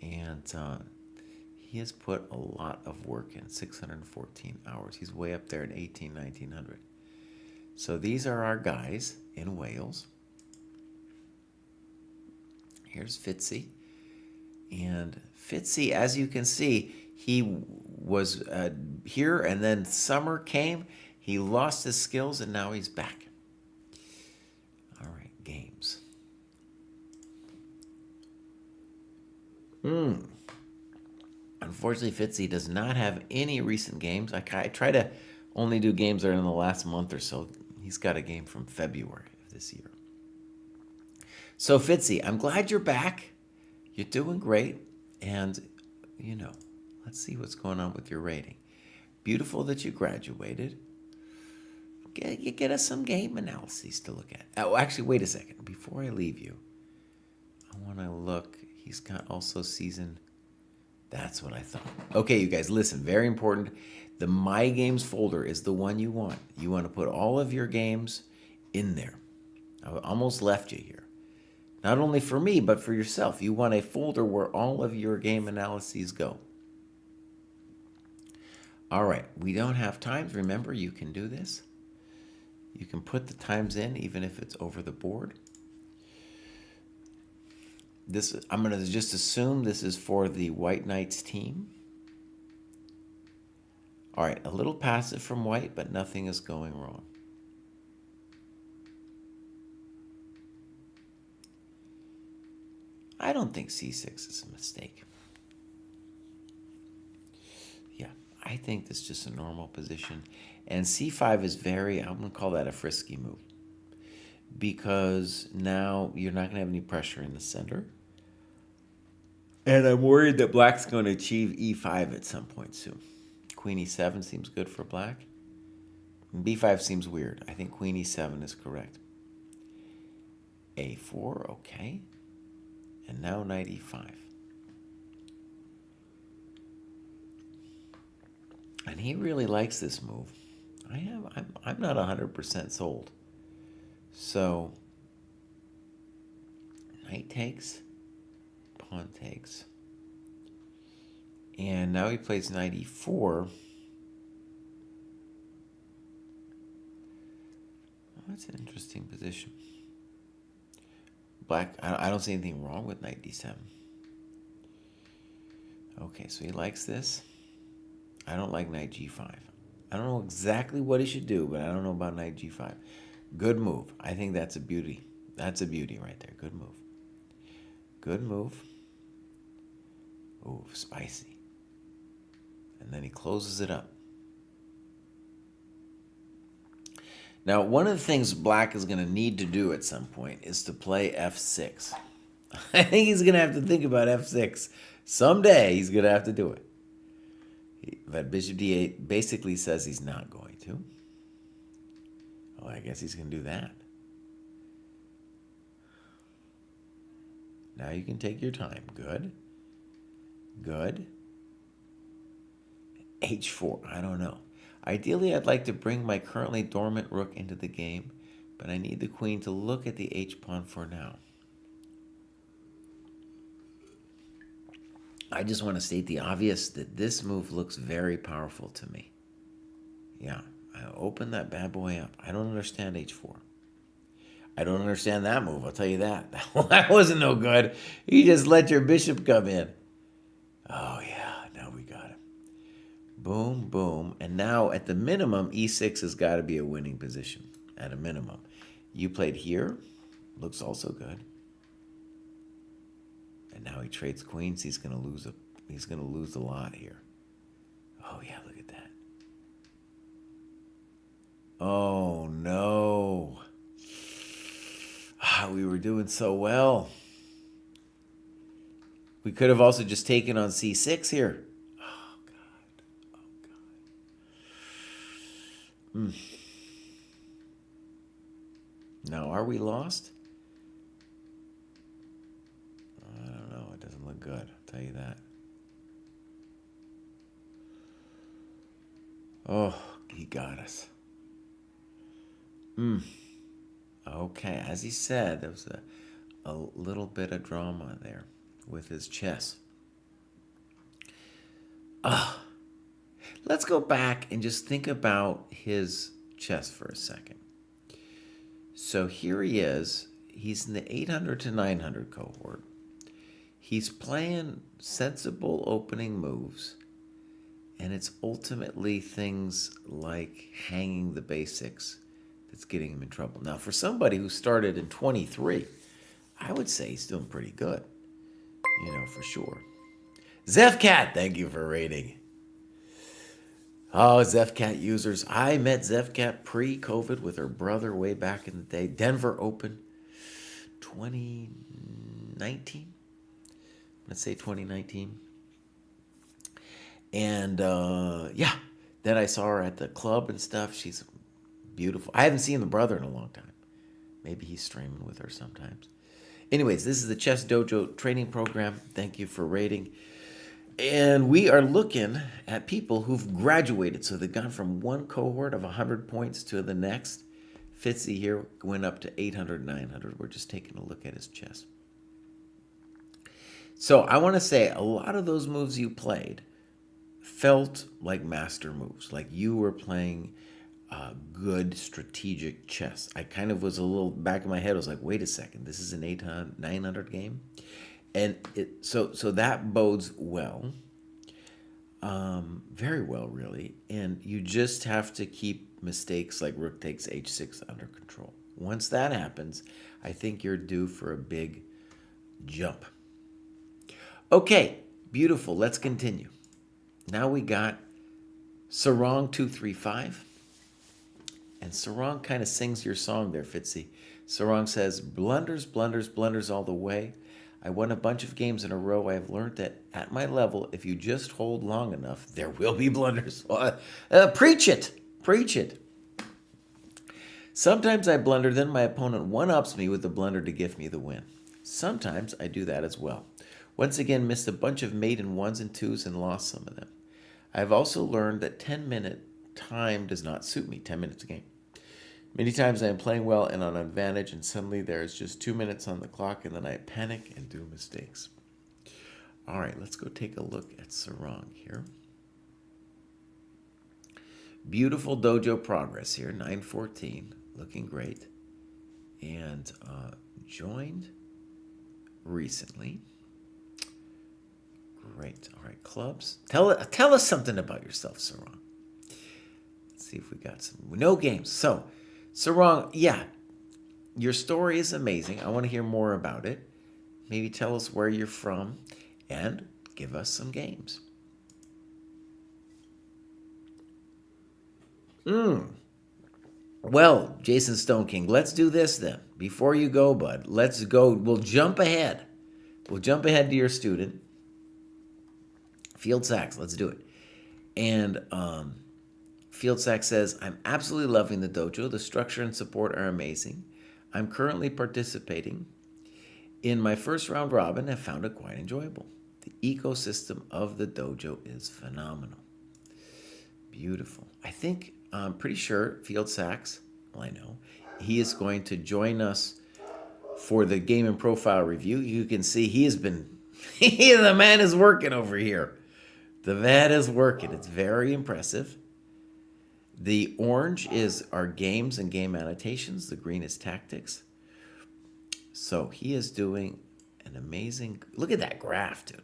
And he has put a lot of work in, 614 hours. He's way up there in 1900. So these are our guys in Wales. Here's Fitzy. And Fitzy, as you can see, he was here, and then summer came. He lost his skills, and now he's back. All right, games. Unfortunately, Fitzy does not have any recent games. I try to only do games that are in the last month or so. He's got a game from February of this year. So, Fitzy, I'm glad you're back. You're doing great. And, let's see what's going on with your rating. Beautiful that you graduated. You get us some game analyses to look at. Oh, actually, wait a second. Before I leave you, I want to look. He's got also season. That's what I thought. Okay, you guys, listen. Very important. The My Games folder is the one you want. You want to put all of your games in there. I almost left you here. Not only for me, but for yourself. You want a folder where all of your game analyses go. All right, we don't have times. Remember, you can do this. You can put the times in, even if it's over the board. I'm going to just assume this is for the White Knights team. All right, a little passive from White, but nothing is going wrong. I don't think C6 is a mistake. Yeah, I think this is just a normal position. And C5 is I'm going to call that a frisky move. Because now you're not going to have any pressure in the center. And I'm worried that Black's going to achieve E5 at some point soon. Queen E7 seems good for Black. B5 seems weird. I think Queen E7 is correct. A4, okay. And now Knight E5. And he really likes this move. I'm not 100% sold. So, knight takes, pawn takes. And now he plays knight e4. Oh, that's an interesting position. Black, I don't see anything wrong with knight d7. Okay, so he likes this. I don't like knight g5. I don't know exactly what he should do, but I don't know about knight g5. Good move. I think that's a beauty. That's a beauty right there. Good move. Good move. Ooh, spicy. And then he closes it up. Now, one of the things Black is going to need to do at some point is to play f6. I think he's going to have to think about f6. Someday he's going to have to do it. But bishop d8 basically says he's not going to. Oh, I guess he's going to do that. Now you can take your time. Good. Good. H4. I don't know. Ideally, I'd like to bring my currently dormant rook into the game, but I need the queen to look at the h-pawn for now. I just want to state the obvious that this move looks very powerful to me. Yeah, I open that bad boy up. I don't understand h4. I don't understand that move, I'll tell you that. That wasn't no good. You just let your bishop come in. Oh, yeah, now we got him. Boom, boom. And now, at the minimum, e6 has got to be a winning position. At a minimum. You played here. Looks also good. And now he trades queens. He's going to lose a lot here. Oh, yeah, look at that. Oh, no. We were doing so well. We could have also just taken on c6 here. Oh, God. Oh, God. Now, are we lost? I don't know. It doesn't look good. I'll tell you that. Oh, he got us. Okay, as he said, there was a little bit of drama there with his chess. Let's go back and just think about his chess for a second. So here he is. He's in the 800 to 900 cohort. He's playing sensible opening moves, and it's ultimately things like hanging the basics that's getting him in trouble. Now, for somebody who started in 23, I would say he's doing pretty good, for sure. Zefcat, thank you for rating. Oh, Zefcat users. I met Zefcat pre-COVID with her brother way back in the day. Denver Open 2019. Let's say 2019. And yeah, then I saw her at the club and stuff. She's beautiful. I haven't seen the brother in a long time. Maybe he's streaming with her sometimes. Anyways, this is the Chess Dojo training program. Thank you for rating. And we are looking at people who've graduated. So they've gone from one cohort of 100 points to the next. Fitzy here went up to 800, 900. We're just taking a look at his chess. So I want to say a lot of those moves you played felt like master moves, like you were playing good strategic chess. I kind of was a little back in my head. I was like, wait a second, this is an 800, 900 game, and so that bodes well, very well, really. And you just have to keep mistakes like rook takes h6 under control. Once that happens, I think you're due for a big jump. Okay, beautiful. Let's continue. Now we got Sarong 235. And Sarong kind of sings your song there, Fitzy. Sarong says, blunders, blunders, blunders all the way. I won a bunch of games in a row. I have learned that at my level, if you just hold long enough, there will be blunders. Preach it. Preach it. Sometimes I blunder, then my opponent one-ups me with the blunder to give me the win. Sometimes I do that as well. Once again, missed a bunch of maiden ones and twos and lost some of them. I have also learned that 10-minute time does not suit me, 10 minutes a game. Many times I am playing well and on advantage, and suddenly there is just 2 minutes on the clock, and then I panic and do mistakes. All right, let's go take a look at Sarong here. Beautiful dojo progress here, 914, looking great. And joined recently. Great. All right, clubs. Tell us something about yourself, Sarong. Let's see if we got some. No games. So, Sarong, yeah, your story is amazing. I want to hear more about it. Maybe tell us where you're from and give us some games. Well, Jason Stone King, let's do this then. Before you go, bud, let's go. We'll jump ahead. We'll jump ahead to your student. Field Sax, let's do it. And Field Sax says, I'm absolutely loving the dojo. The structure and support are amazing. I'm currently participating in my first round robin and found it quite enjoyable. The ecosystem of the dojo is phenomenal. Beautiful. I'm pretty sure Field Sax, well, I know, he is going to join us for the game and profile review. You can see he has been, the man is working over here. The man is working. It's very impressive. The orange is our games and game annotations. The green is tactics. So he is doing an amazing, look at that graph, dude.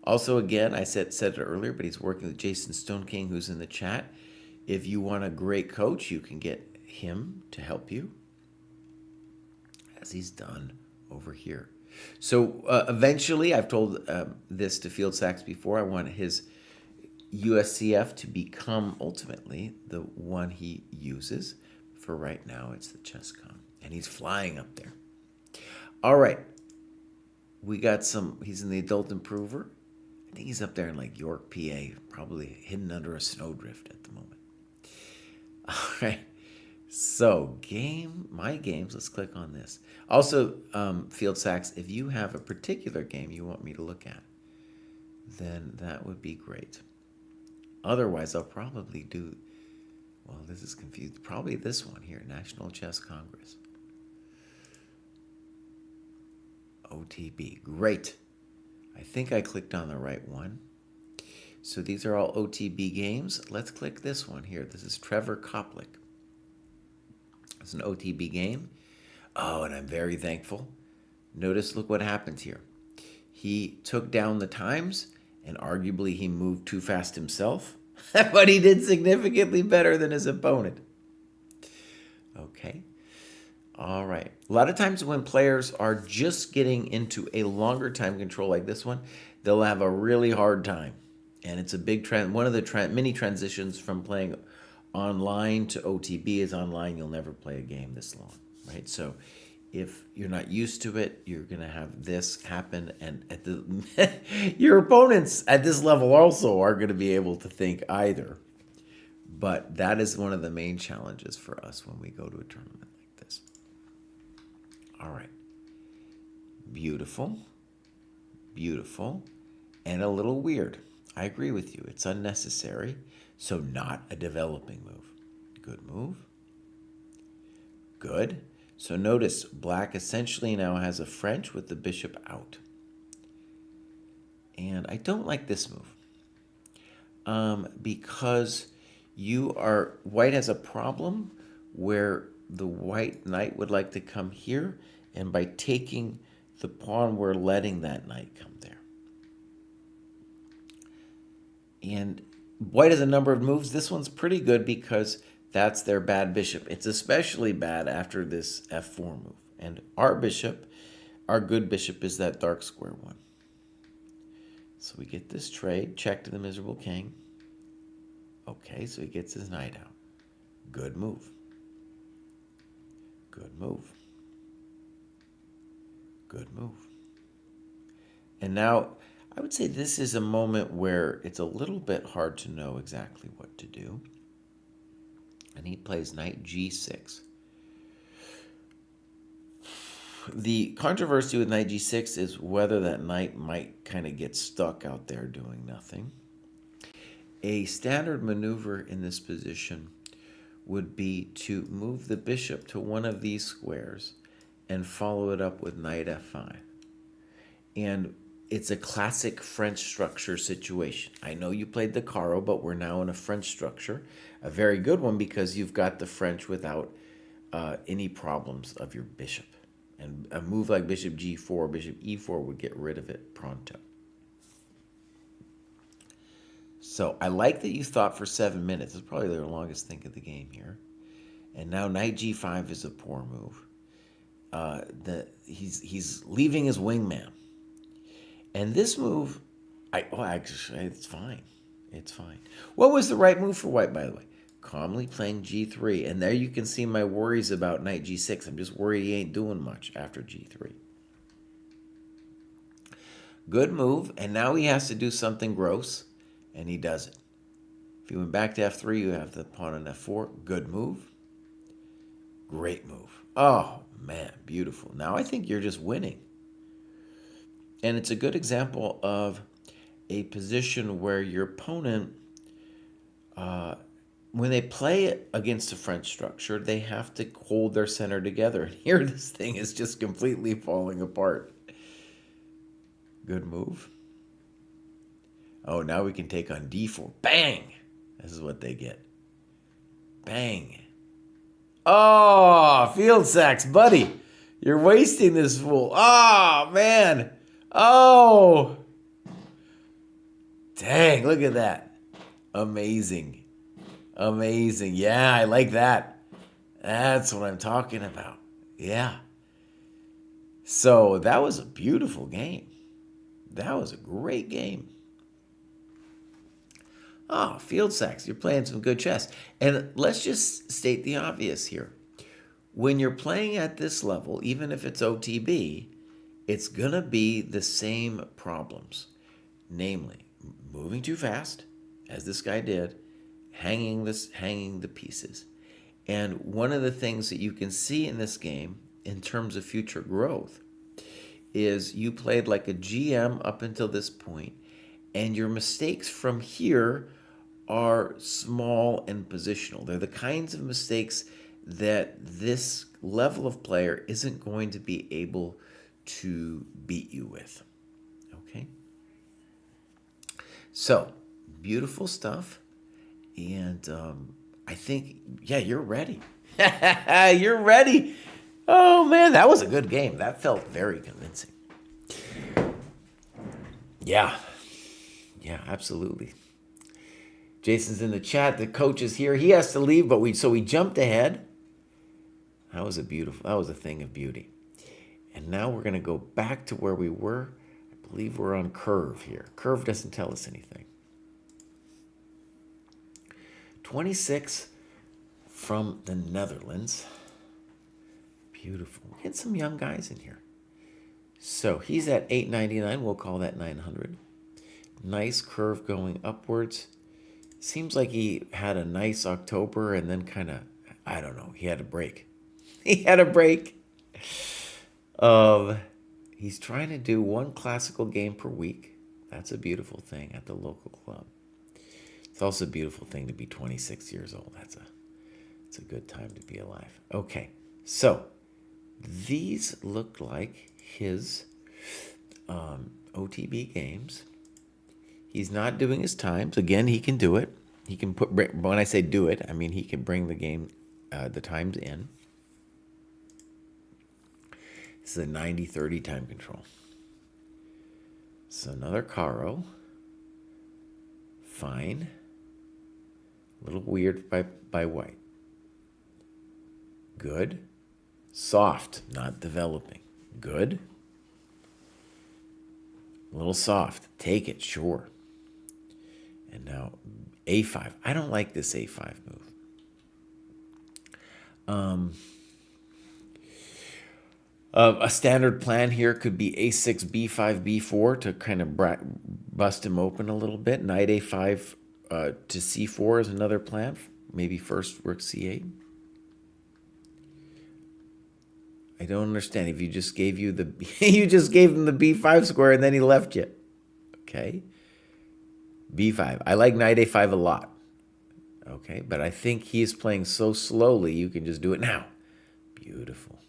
Also, again, I said it earlier, but he's working with Jason Stone King, who's in the chat. If you want a great coach, you can get him to help you, as he's done over here. So eventually, I've told this to Field Sax before, I want his USCF to become ultimately the one he uses. For right now, it's the ChessCom, and he's flying up there. All right, we got he's in the Adult Improver. I think he's up there in like York, PA, probably hidden under a snowdrift at the moment. All right, so my games, let's click on this. Also, Field Sax, if you have a particular game you want me to look at, then that would be great. Otherwise, I'll probably do, well, this is confused, probably this one here, National Chess Congress. OTB, great. I think I clicked on the right one. So these are all OTB games. Let's click this one here. This is Trevor Koplik. It's an OTB game. Oh, and I'm very thankful. Notice, look what happened here. He took down the times, and arguably he moved too fast himself, but he did significantly better than his opponent. Okay. All right. A lot of times when players are just getting into a longer time control like this one, they'll have a really hard time. And it's a big trend. One of the many transitions from playing online to OTB is online. You'll never play a game this long, right? So if you're not used to it, you're going to have this happen. And at the your opponents at this level also are going to be able to think either. But that is one of the main challenges for us when we go to a tournament like this. All right. Beautiful. Beautiful. And a little weird. I agree with you. It's unnecessary. So not a developing move. Good move. Good. So notice black essentially now has a French with the bishop out. And I don't like this move. Because white has a problem where the white knight would like to come here. And by taking the pawn, we're letting that knight come there. And white has a number of moves. This one's pretty good because that's their bad bishop. It's especially bad after this f4 move. And our bishop, our good bishop, is that dark square one. So we get this trade, check to the miserable king. Okay, so he gets his knight out. Good move. Good move. Good move. And now, I would say this is a moment where it's a little bit hard to know exactly what to do. And he plays knight g6. The controversy with knight g6 is whether that knight might kind of get stuck out there doing nothing. A standard maneuver in this position would be to move the bishop to one of these squares and follow it up with knight f5. And it's a classic French structure situation. I know you played the Caro, but we're now in a French structure. A very good one because you've got the French without any problems of your bishop. And a move like bishop g4, bishop e4 would get rid of it pronto. So I like that you thought for 7 minutes. It's probably the longest think of the game here. And now knight g5 is a poor move. He's leaving his wingman. And this move, actually, it's fine. It's fine. What was the right move for white, by the way? Calmly playing g3. And there you can see my worries about knight g6. I'm just worried he ain't doing much after g3. Good move. And now he has to do something gross. And he does it. If you went back to f3, you have the pawn on f4. Good move. Great move. Oh, man, beautiful. Now I think you're just winning. And it's a good example of a position where your opponent, when they play against a French structure, they have to hold their center together. And here this thing is just completely falling apart. Good move. Oh, now we can take on d4. Bang! This is what they get. Bang. Oh, field sacks, buddy. You're wasting this fool. Oh, man. Oh. Dang, look at that. Amazing. Amazing. Yeah, I like that. That's what I'm talking about. Yeah. So that was a beautiful game. That was a great game. Oh, field sacks. You're playing some good chess. And let's just state the obvious here. When you're playing at this level, even if it's OTB, it's going to be the same problems. Namely, moving too fast, as this guy did, hanging the pieces. And one of the things that you can see in this game, in terms of future growth, is you played like a GM up until this point, and your mistakes from here are small and positional. They're the kinds of mistakes that this level of player isn't going to be able to beat you with. Okay? So, beautiful stuff. And I think, yeah, you're ready. You're ready. Oh, man, that was a good game. That felt very convincing. Yeah. Yeah, absolutely. Jason's in the chat. The coach is here. He has to leave, but we jumped ahead. That was a thing of beauty. And now we're going to go back to where we were. I believe we're on curve here. Curve doesn't tell us anything. 26 from the Netherlands. Beautiful. Get some young guys in here. So he's at 899. We'll call that 900. Nice curve going upwards. Seems like he had a nice October and then kind of, I don't know, he had a break. He had a break. He's trying to do one classical game per week. That's a beautiful thing at the local club. It's also a beautiful thing to be 26 years old. It's a good time to be alive. Okay, so these look like his OTB games. He's not doing his times. Again, he can do it. He can when I say do it, I mean he can bring the game, the times in. This is a 90-30 time control. So another Caro. Fine. A little weird by white. Good. Soft, not developing. Good. A little soft. Take it, sure. And now A5. I don't like this A5 move. A standard plan here could be A6, B5, B4 to kind of bust him open a little bit. Knight A5 to C4 is another plan. Maybe first rook C8. I don't understand. If you just gave you the you just gave him the B5 square and then he left you. Okay. B5. I like knight A5 a lot. Okay, but I think he's playing so slowly you can just do it now. Beautiful.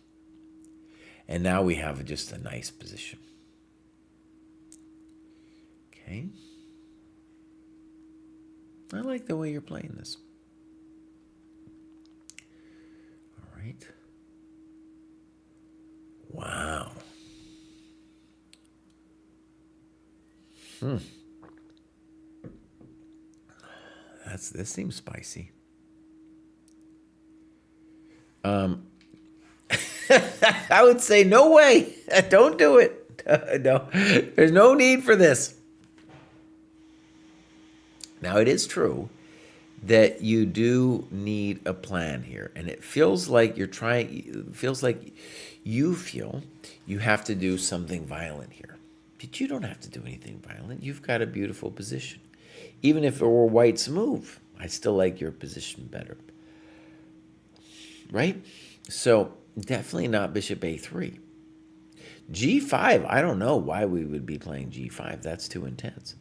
And now we have just a nice position. Okay. I like the way you're playing this. All right. Wow. This seems spicy. I would say no way. Don't do it. No, there's no need for this. Now it is true that you do need a plan here, and it feels like you're trying. It feels like you feel you have to do something violent here, but you don't have to do anything violent. You've got a beautiful position. Even if it were white's move, I still like your position better. Right? So definitely not bishop A3. G5, I don't know why we would be playing G5. That's too intense.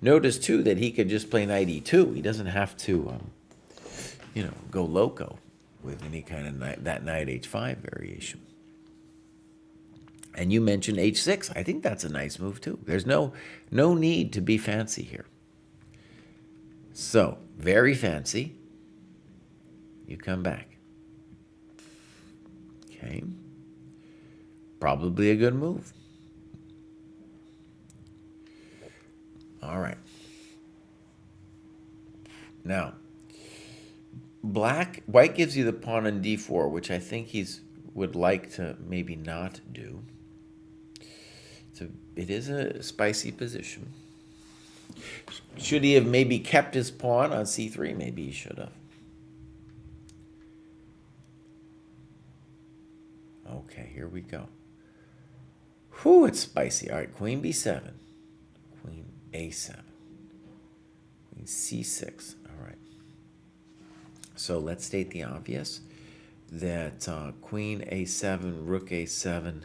Notice, too, that he could just play knight E2. He doesn't have to, go loco with any kind of that knight H5 variation. And you mentioned H6. I think that's a nice move, too. There's no need to be fancy here. So, very fancy. You come back. Okay. Probably a good move. All right. Now, white gives you the pawn on D4, which I think would like to maybe not do. So it is a spicy position. Should he have maybe kept his pawn on C3? Maybe he should have. Okay, here we go. Whew, it's spicy. All right, queen B7. Queen A7. Queen C6. All right. So let's state the obvious that queen A7, rook A7,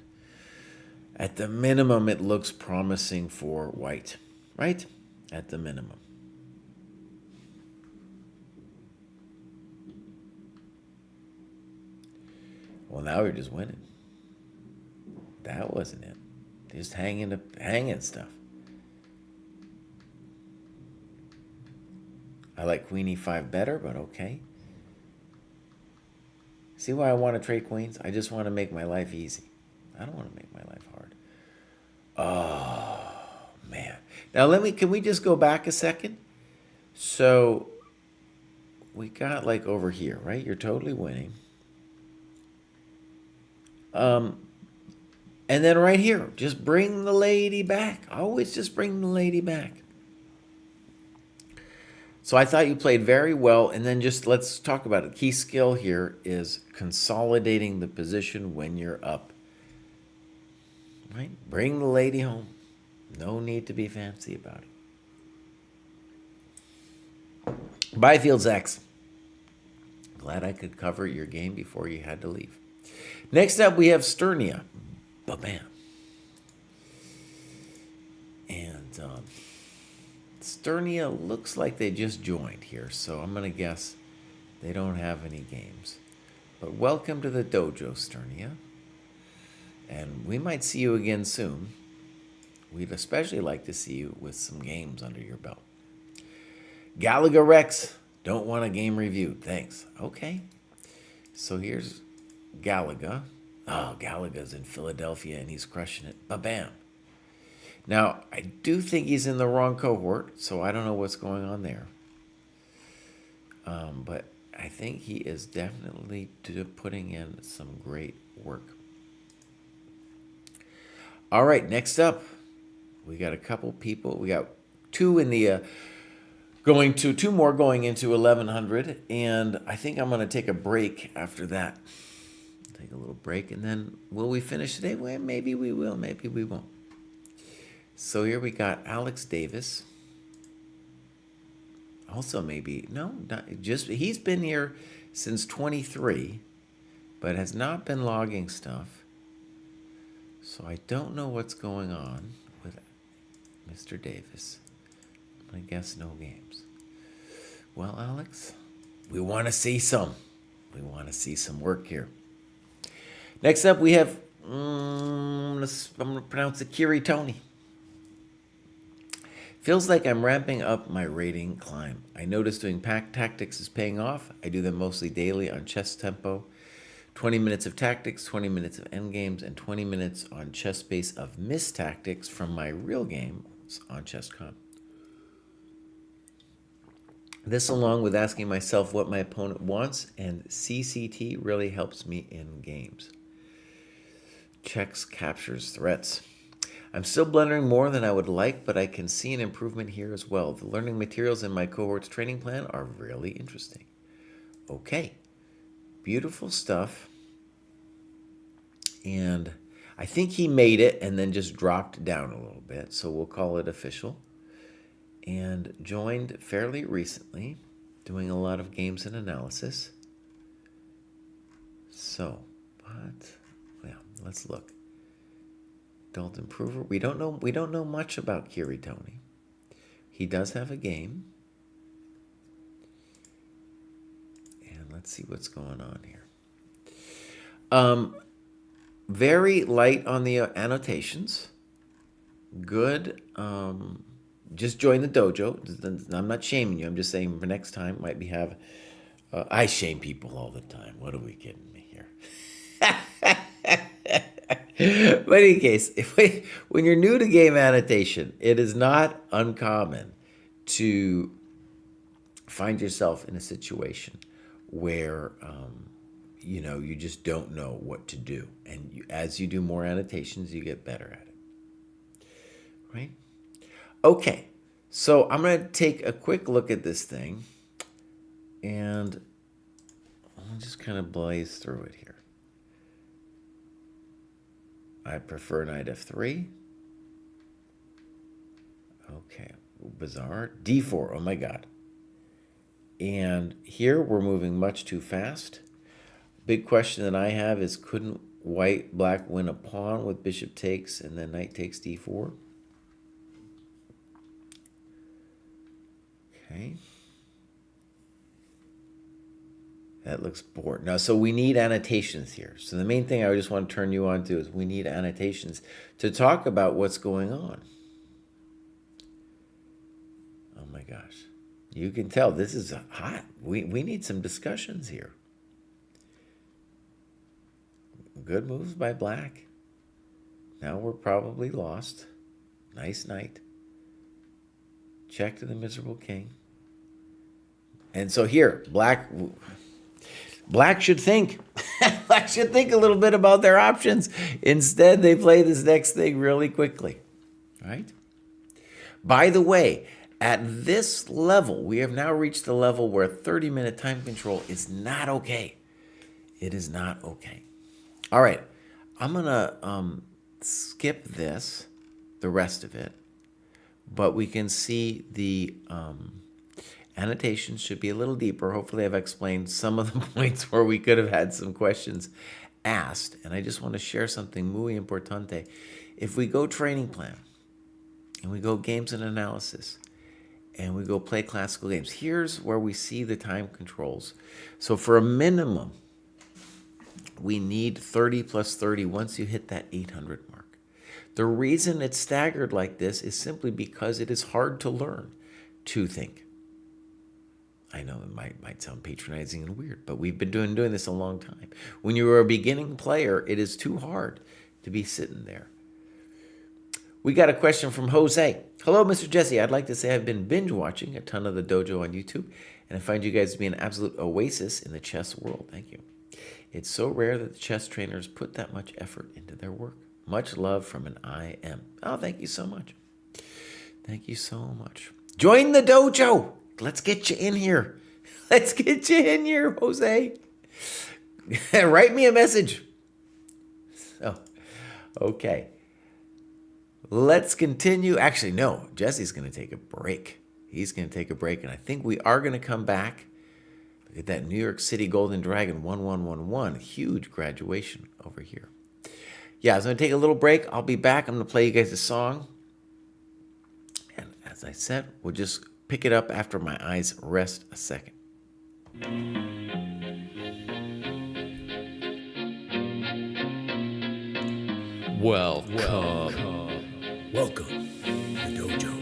at the minimum, it looks promising for white, right? At the minimum. Well, now we're just winning. That wasn't it. Just hanging stuff. I like queen E5 better, but okay. See why I want to trade queens? I just want to make my life easy. I don't want to make my life hard. Oh, man. Now can we just go back a second? So we got like over here, right? You're totally winning. And then right here, just bring the lady back. Always just bring the lady back. So I thought you played very well, and then just let's talk about it. Key skill here is consolidating the position when you're up. Right? Bring the lady home. No need to be fancy about it. Bye, Fields X. Glad I could cover your game before you had to leave. Next up, we have Sternia. Ba-bam. And Sternia looks like they just joined here, so I'm going to guess they don't have any games. But welcome to the dojo, Sternia. And we might see you again soon. We'd especially like to see you with some games under your belt. Galaga Rex, don't want a game review. Thanks. Okay. So here's Galaga. Oh, Galaga's in Philadelphia and he's crushing it. Ba-bam. Now, I do think he's in the wrong cohort, so I don't know what's going on there. But I think he is definitely putting in some great work. All right, next up, we got a couple people. We got two in the two more going into 1100, and I think I'm going to take a break after that. Take a little break, and then will we finish today? Well, maybe we will, maybe we won't. So here we got Alex Davis. Also maybe, no, not, just he's been here since 23, but has not been logging stuff. So I don't know what's going on with Mr. Davis. I guess no games. Well, Alex, we want to see some. We want to see some work here. Next up, we have, I'm going to pronounce it Kiri Tony. Feels like I'm ramping up my rating climb. I notice doing pack tactics is paying off. I do them mostly daily on Chess Tempo. 20 minutes of tactics, 20 minutes of endgames, and 20 minutes on chess base of missed tactics from my real game on Chess.com. This, along with asking myself what my opponent wants, and CCT really helps me in games. Checks, captures, threats. I'm still blundering more than I would like, but I can see an improvement here as well. The learning materials in my cohort's training plan are really interesting. Okay, beautiful stuff. And I think he made it and then just dropped down a little bit, so we'll call it official. And joined fairly recently, doing a lot of games and analysis. So, let's look. Adult Improver. We don't know much about Kiri Tony. He does have a game. And let's see what's going on here. Very light on the annotations. Good. Just join the dojo. I'm not shaming you. I'm just saying for next time might be have. I shame people all the time. What are we kidding me here? But in any case, when you're new to game annotation, it is not uncommon to find yourself in a situation where you just don't know what to do, and as you do more annotations, you get better at it. Right? Okay, so I'm going to take a quick look at this thing, and I'll just kind of blaze through it here. I prefer knight f3. Okay, bizarre. d4, oh my god. And here we're moving much too fast. Big question that I have is, couldn't black win a pawn with bishop takes and then knight takes d4? Okay. That looks bored. Now, so we need annotations here. So the main thing I just want to turn you on to is we need annotations to talk about what's going on. Oh my gosh. You can tell this is hot. We need some discussions here. Good moves by black. Now we're probably lost. Nice knight. Check to the miserable king. And so here, black should think. Black should think a little bit about their options. Instead, they play this next thing really quickly. Right? By the way, At this level, we have now reached the level where 30-minute time control is not okay. It is not okay. All right, I'm going to skip this, the rest of it, but we can see the annotations should be a little deeper. Hopefully I've explained some of the points where we could have had some questions asked. And I just want to share something muy importante. If we go training plan, and we go games and analysis, and we go play classical games, here's where we see the time controls. So for a minimum, we need 30 plus 30 once you hit that 800 mark. The reason it's staggered like this is simply because it is hard to learn to think. I know it might sound patronizing and weird, but we've been doing this a long time. When you're a beginning player, it is too hard to be sitting there. We got a question from Jose. Hello, Mr. Jesse. I'd like to say I've been binge watching a ton of the dojo on YouTube, and I find you guys to be an absolute oasis in the chess world. Thank you. It's so rare that the chess trainers put that much effort into their work. Much love from an IM. Oh, thank you so much. Thank you so much. Join the dojo. Let's get you in here. Let's get you in here, Jose. Write me a message. So, okay. Let's continue. Actually, no. Jesse's going to take a break. He's going to take a break, and I think we are going to come back. Look at that New York City Golden Dragon 1111. Huge graduation over here. Yeah, I was going to take a little break. I'll be back. I'm going to play you guys a song. And as I said, we'll just pick it up after my eyes rest a second. Welcome to the dojo.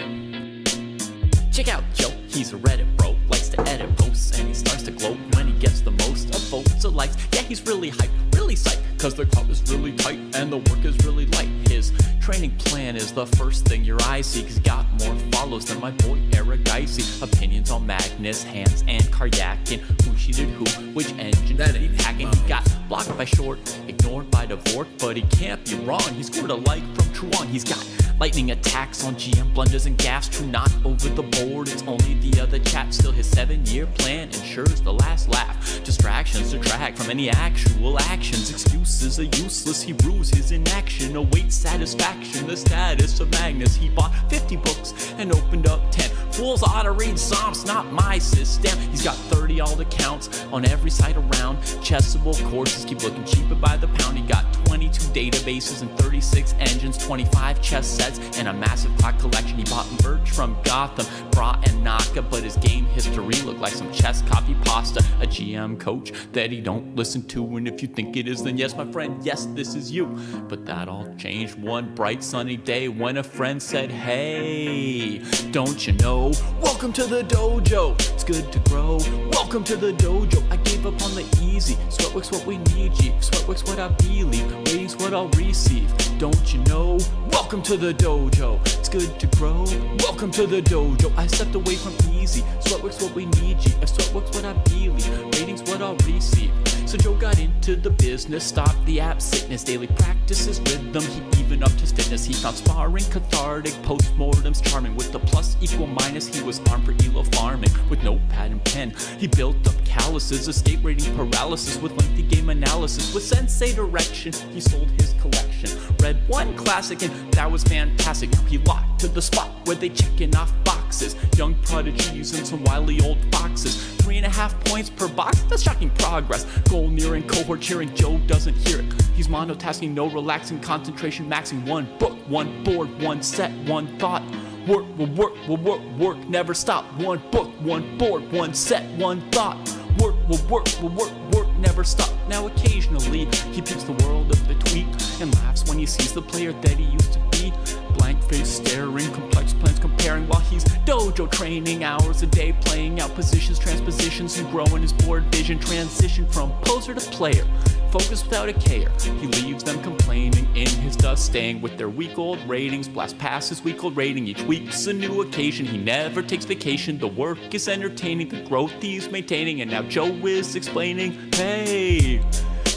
Check out Joe, he's a Reddit bro, likes to edit posts, and he starts to gloat when he gets the most of votes or likes. Yeah, he's really hyped, really psyched, cause the crowd is really tight and the work is really light. His training plan is the first thing your eyes see, cause he got more follows than my boy Eric Dicey. Opinions on Magnus, Hans, and Karyakin. Who cheated who, which engine did he packing? He got blocked by Short, ignored by Dvorak, but he can't be wrong. He scored a like from Truong. He's got lightning attacks on GM blunders and gaffes. True, not over the board, it's only the other chat. Still his 7-year plan ensures the last laugh. Distractions detract from any actual actions. Excuses are useless, he rues his inaction. Awaits satisfaction, the status of Magnus. He bought 50 books and opened up 10. Fools ought to read Psalms, not my system. He's got 30 alt accounts on every site around. Chessable courses keep looking cheaper by the pound. He got 22 databases and 36 engines, 25 chess sets, and a massive clock collection. He bought merch from Gotham, Bra and Naka, but his game history looked like some chess copy pasta. A GM coach that he don't listen to, and if you think it is, then yes, my friend, yes, this is you. But that all changed one bright sunny day when a friend said, hey, don't you know, welcome to the dojo, it's good to grow. Welcome to the dojo, I gave up on the easy. Sweatwork's what we need, G. Sweatwork's what I believe, ratings what I'll receive. Don't you know, welcome to the dojo, it's good to grow. Welcome to the dojo, I stepped away from easy. Sweatwork's what we need, G. If Sweatwork's what I believe, ratings what I'll receive. So Joe got into the business, stopped the app sickness, daily practices rhythm, he even upped his fitness. He found sparring cathartic, postmortems charming. With the plus equal minus, he was armed for elo farming. With notepad and pen, he built up calluses, escape rating paralysis with lengthy game analysis. With sensei direction, he sold his collection. Read one classic and that was fantastic. Now he locked to the spot where they checking off boxes. Young prodigies and some wily old foxes. 3.5 points per box, that's shocking progress. Goal nearing, cohort cheering, Joe doesn't hear it. He's monotasking, no relaxing, concentration maxing. One book, one board, one set, one thought. Work will work, will work, work, never stop. One book, one board, one set, one thought. Work will work, will work, work, never stop. Now occasionally, he peeps the world of the tweet and laughs when he sees the player that he used to be. Blank face staring, complex plans comparing while he's dojo training. Hours a day playing out positions, transpositions, and growing his board vision. Transition from poser to player, focus without a care. He leaves them complaining in his dust, staying with their week-old ratings. Blast past his week-old rating, each week's a new occasion. He never takes vacation, the work is entertaining, the growth he's maintaining. And now Joe is explaining, hey,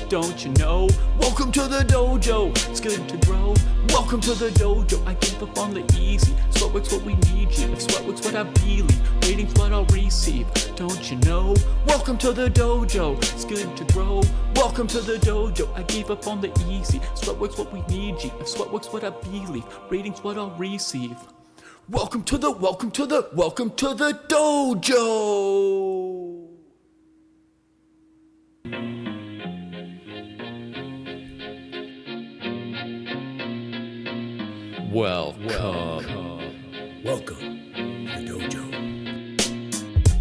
don't you know, welcome to the dojo, it's good to grow. Welcome to the dojo, I gave up on the easy. Sweatwork's what we need, G. If Sweatwork's what what I believe. Ratings what I'll receive. Don't you know? Welcome to the dojo. It's good to grow. Welcome to the dojo. I gave up on the easy. Sweatwork's what we need, G. If sweatwork's what I believe. Ratings what I'll receive. Welcome to the dojo. Welcome, the dojo.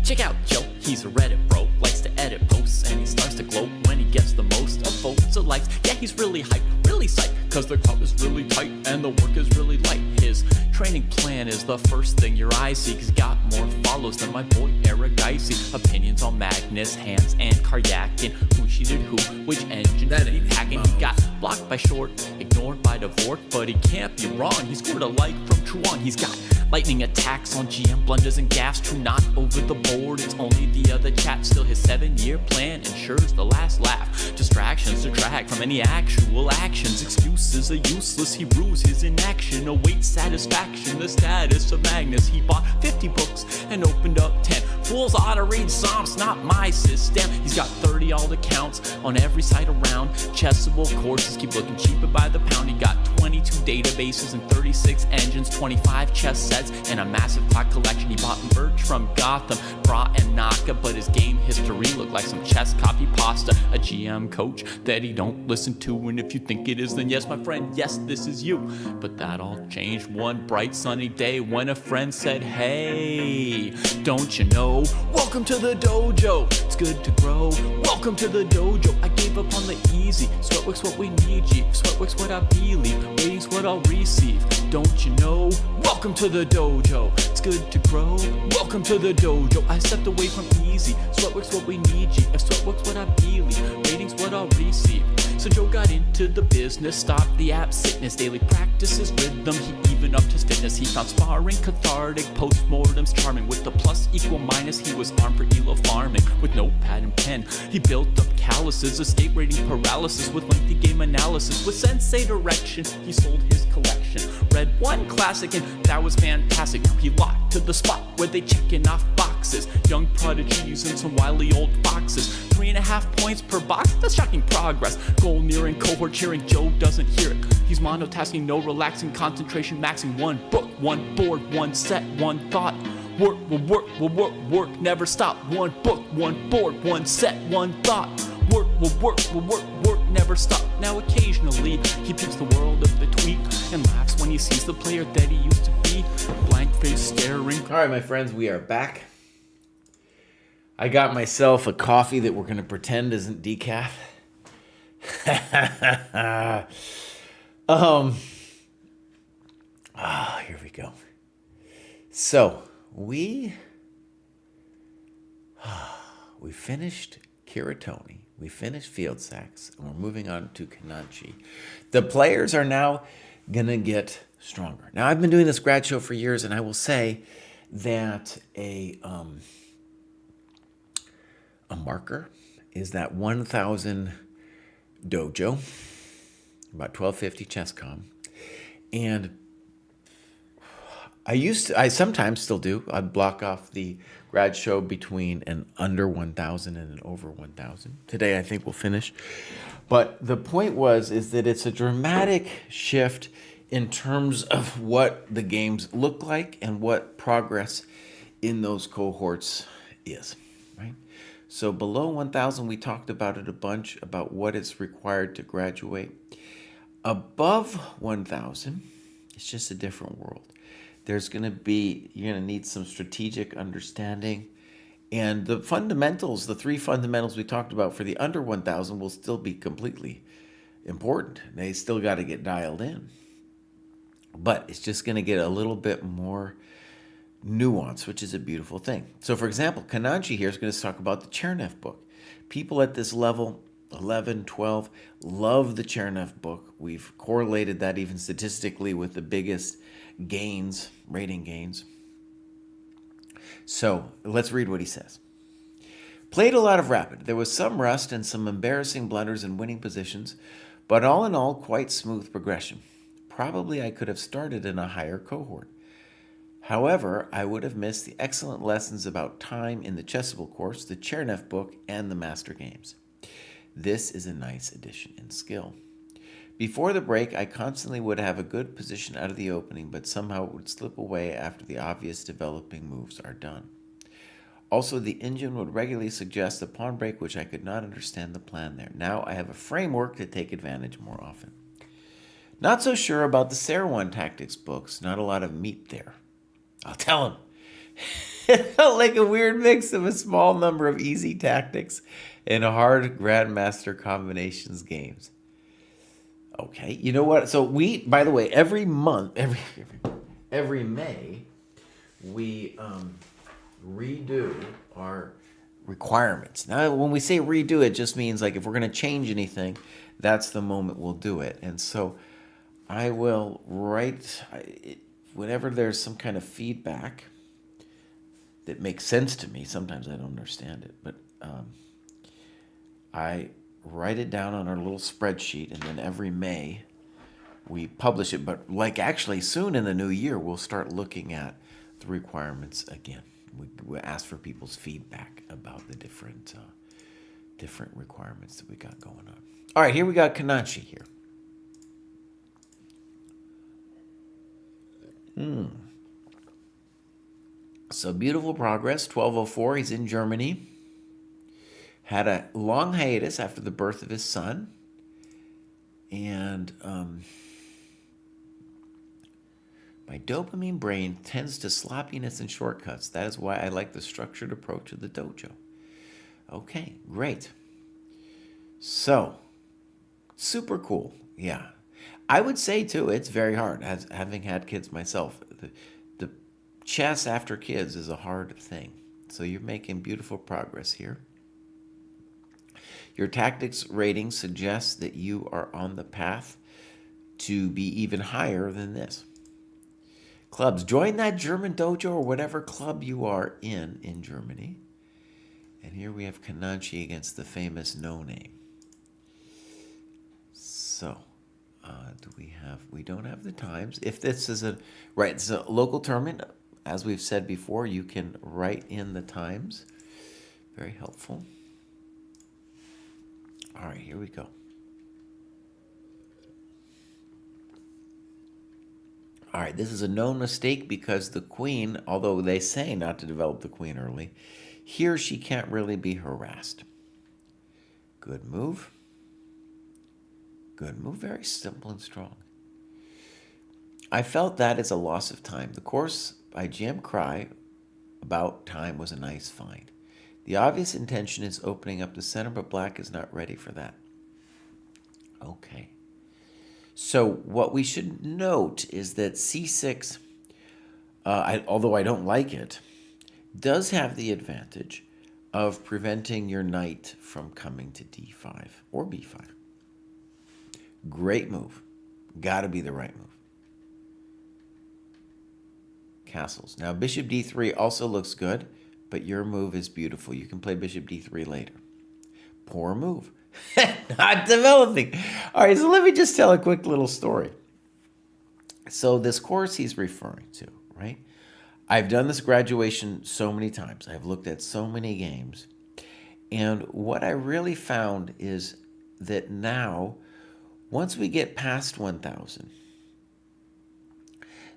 Check out Joe, he's a Reddit bro, likes to edit posts, and he starts to gloat when he gets the most of votes or likes. Yeah, he's really hyped, really psyched, cause the crowd is really tight and the work is really light. His training plan is the first thing your eyes see, cause he got more follows than my boy Eric Dicey. Opinions on Magnus, Hans, and Karyakin. Who cheated who, which engine That did he ain't packing? Mouse. He got blocked by Short, ignored by Dvorak, but he can't be wrong. He scored a like from Truon. He's got lightning attacks on GM blunders and gaffes. True, not over the board, it's only the other chat. Still, his 7-year plan ensures the last laugh. Distractions detract from any actual actions. Excuses are useless, he rues his inaction. Awaits satisfaction, the status of Magnus. He bought 50 books and opened up 10. Fools ought to read Psalms, not my system. He's got 30 alt accounts on every site around. Chessable courses keep looking cheaper by the pound. He got 22 databases and 36 engines, 25 chess sets, and a massive clock collection. He bought merch from Gotham, Bra and Naka, but his game history looked like some chess copy pasta. A GM coach that he don't listen to, and if you think it is, then yes, my friend, yes, this is you. But that all changed one bright sunny day when a friend said, hey, don't you know? Welcome to the dojo. It's good to grow. Welcome to the dojo. I gave up on the easy. Sweatwork's what we need, G. Sweatwork's what I believe. Ratings what I'll receive. Don't you know? Welcome to the dojo. It's good to grow. Welcome to the dojo. I stepped away from easy. Sweatwork's what we need, G. If sweatwork's what I believe. Ratings what I'll receive. So Joe got into the business, stopped the app sickness, daily practices rhythm, he even upped his fitness. He found sparring cathartic, postmortems charming. With the plus equal minus, he was armed for elo farming. With notepad and pen, he built up calluses, escape rating paralysis with lengthy game analysis. With sensei direction, he sold his collection. Read one classic and that was fantastic. Now he locked to the spot where they checking off boxes. Young prodigies and some wily old foxes. 3.5 points per box, that's shocking progress. Goal nearing, cohort cheering, Joe doesn't hear it. He's monotasking, no relaxing, concentration maxing. One book, one board, one set, one thought. Work will work, will work, work, never stop. One book, one board, one set, one thought. Work will work, will work, work, never stop. Now occasionally, he peeps the world of the tweet and laughs when he sees the player that he used to be. Blank face staring. All right, my friends, we are back. I got myself a coffee that we're going to pretend isn't decaf. Here we go. So we finished Kiritoni, we finished Field Sacks, and we're moving on to Kananchi. The players are now gonna get stronger. Now I've been doing this grad show for years, and I will say that a marker is that 1,000 dojo, about 1250 ChessCom, and I sometimes still do. I'd block off the grad show between an under 1,000 and an over 1,000. Today, I think we'll finish. But the point is that it's a dramatic shift in terms of what the games look like and what progress in those cohorts is, right? So below 1,000, we talked about it a bunch, about what is required to graduate. Above 1,000, it's just a different world. You're going to need some strategic understanding. And the fundamentals, the 3 fundamentals we talked about for the under 1,000 will still be completely important. They still got to get dialed in. But it's just going to get a little bit more nuance, which is a beautiful thing. So for example, Kananchi here is going to talk about the Chernev book. People at this level, 11, 12, love the Chernev book. We've correlated that even statistically with the biggest gains, rating gains. So let's read what he says. Played a lot of rapid. There was some rust and some embarrassing blunders in winning positions, but all in all, quite smooth progression. Probably I could have started in a higher cohort. However, I would have missed the excellent lessons about time in the Chessable course, the Chernev book, and the Master Games. This is a nice addition in skill. Before the break, I constantly would have a good position out of the opening, but somehow it would slip away after the obvious developing moves are done. Also, the engine would regularly suggest a pawn break, which I could not understand the plan there. Now I have a framework to take advantage more often. Not so sure about the Sarwan tactics books. Not a lot of meat there. I'll tell him. It felt like a weird mix of a small number of easy tactics and hard grandmaster combinations games. Okay, you know what? So we, by the way, every month, every May, we redo our requirements. Now, when we say redo, it just means like if we're going to change anything, that's the moment we'll do it. And so I will write, whenever there's some kind of feedback that makes sense to me, sometimes I don't understand it, but I write it down on our little spreadsheet, and then every May we publish it. But like actually soon in the new year, we'll start looking at the requirements again. We ask for people's feedback about the different requirements that we got going on. All right, here we got Kananchi here. So beautiful progress, 1204. He's in Germany. Had a long hiatus after the birth of his son. And my dopamine brain tends to sloppiness and shortcuts. That is why I like the structured approach of the dojo. Okay, great. So, super cool. Yeah. I would say, too, it's very hard. As having had kids myself, the chess after kids is a hard thing. So you're making beautiful progress here. Your tactics rating suggests that you are on the path to be even higher than this. Clubs. Join that German dojo or whatever club you are in Germany. And here we have Kananchi against the famous No Name. So, we don't have the times. If this is it's a local tournament, as we've said before, you can write in the times. Very helpful. All right, here we go. All right, this is a known mistake because the queen, although they say not to develop the queen early, here she can't really be harassed. Good move. Good move, very simple and strong. I felt that as a loss of time. The course by Jim Cry about time was a nice find. The obvious intention is opening up the center, but black is not ready for that. Okay. So what we should note is that c6, although I don't like it, does have the advantage of preventing your knight from coming to d5 or b5. Great move. Got to be the right move. Castles. Now bishop d3 also looks good, but your move is beautiful. You can play bishop d3 later. Poor move. Not developing. All right, so let me just tell a quick little story. So this course he's referring to, right? I've done this graduation so many times. I've looked at so many games. And what I really found is that now, once we get past 1,000,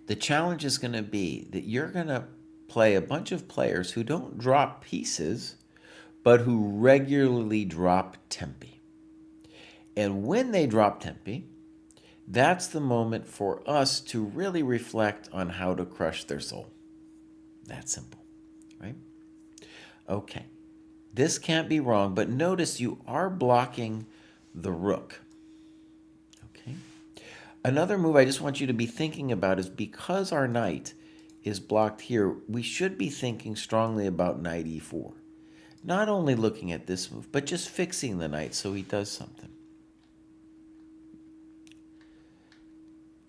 the challenge is going to be that you're going to play a bunch of players who don't drop pieces, but who regularly drop tempi. And when they drop tempi, that's the moment for us to really reflect on how to crush their soul. That simple, right? Okay. This can't be wrong, but notice you are blocking the rook. Okay. Another move I just want you to be thinking about is because our knight is blocked here, we should be thinking strongly about knight e4. Not only looking at this move, but just fixing the knight so he does something.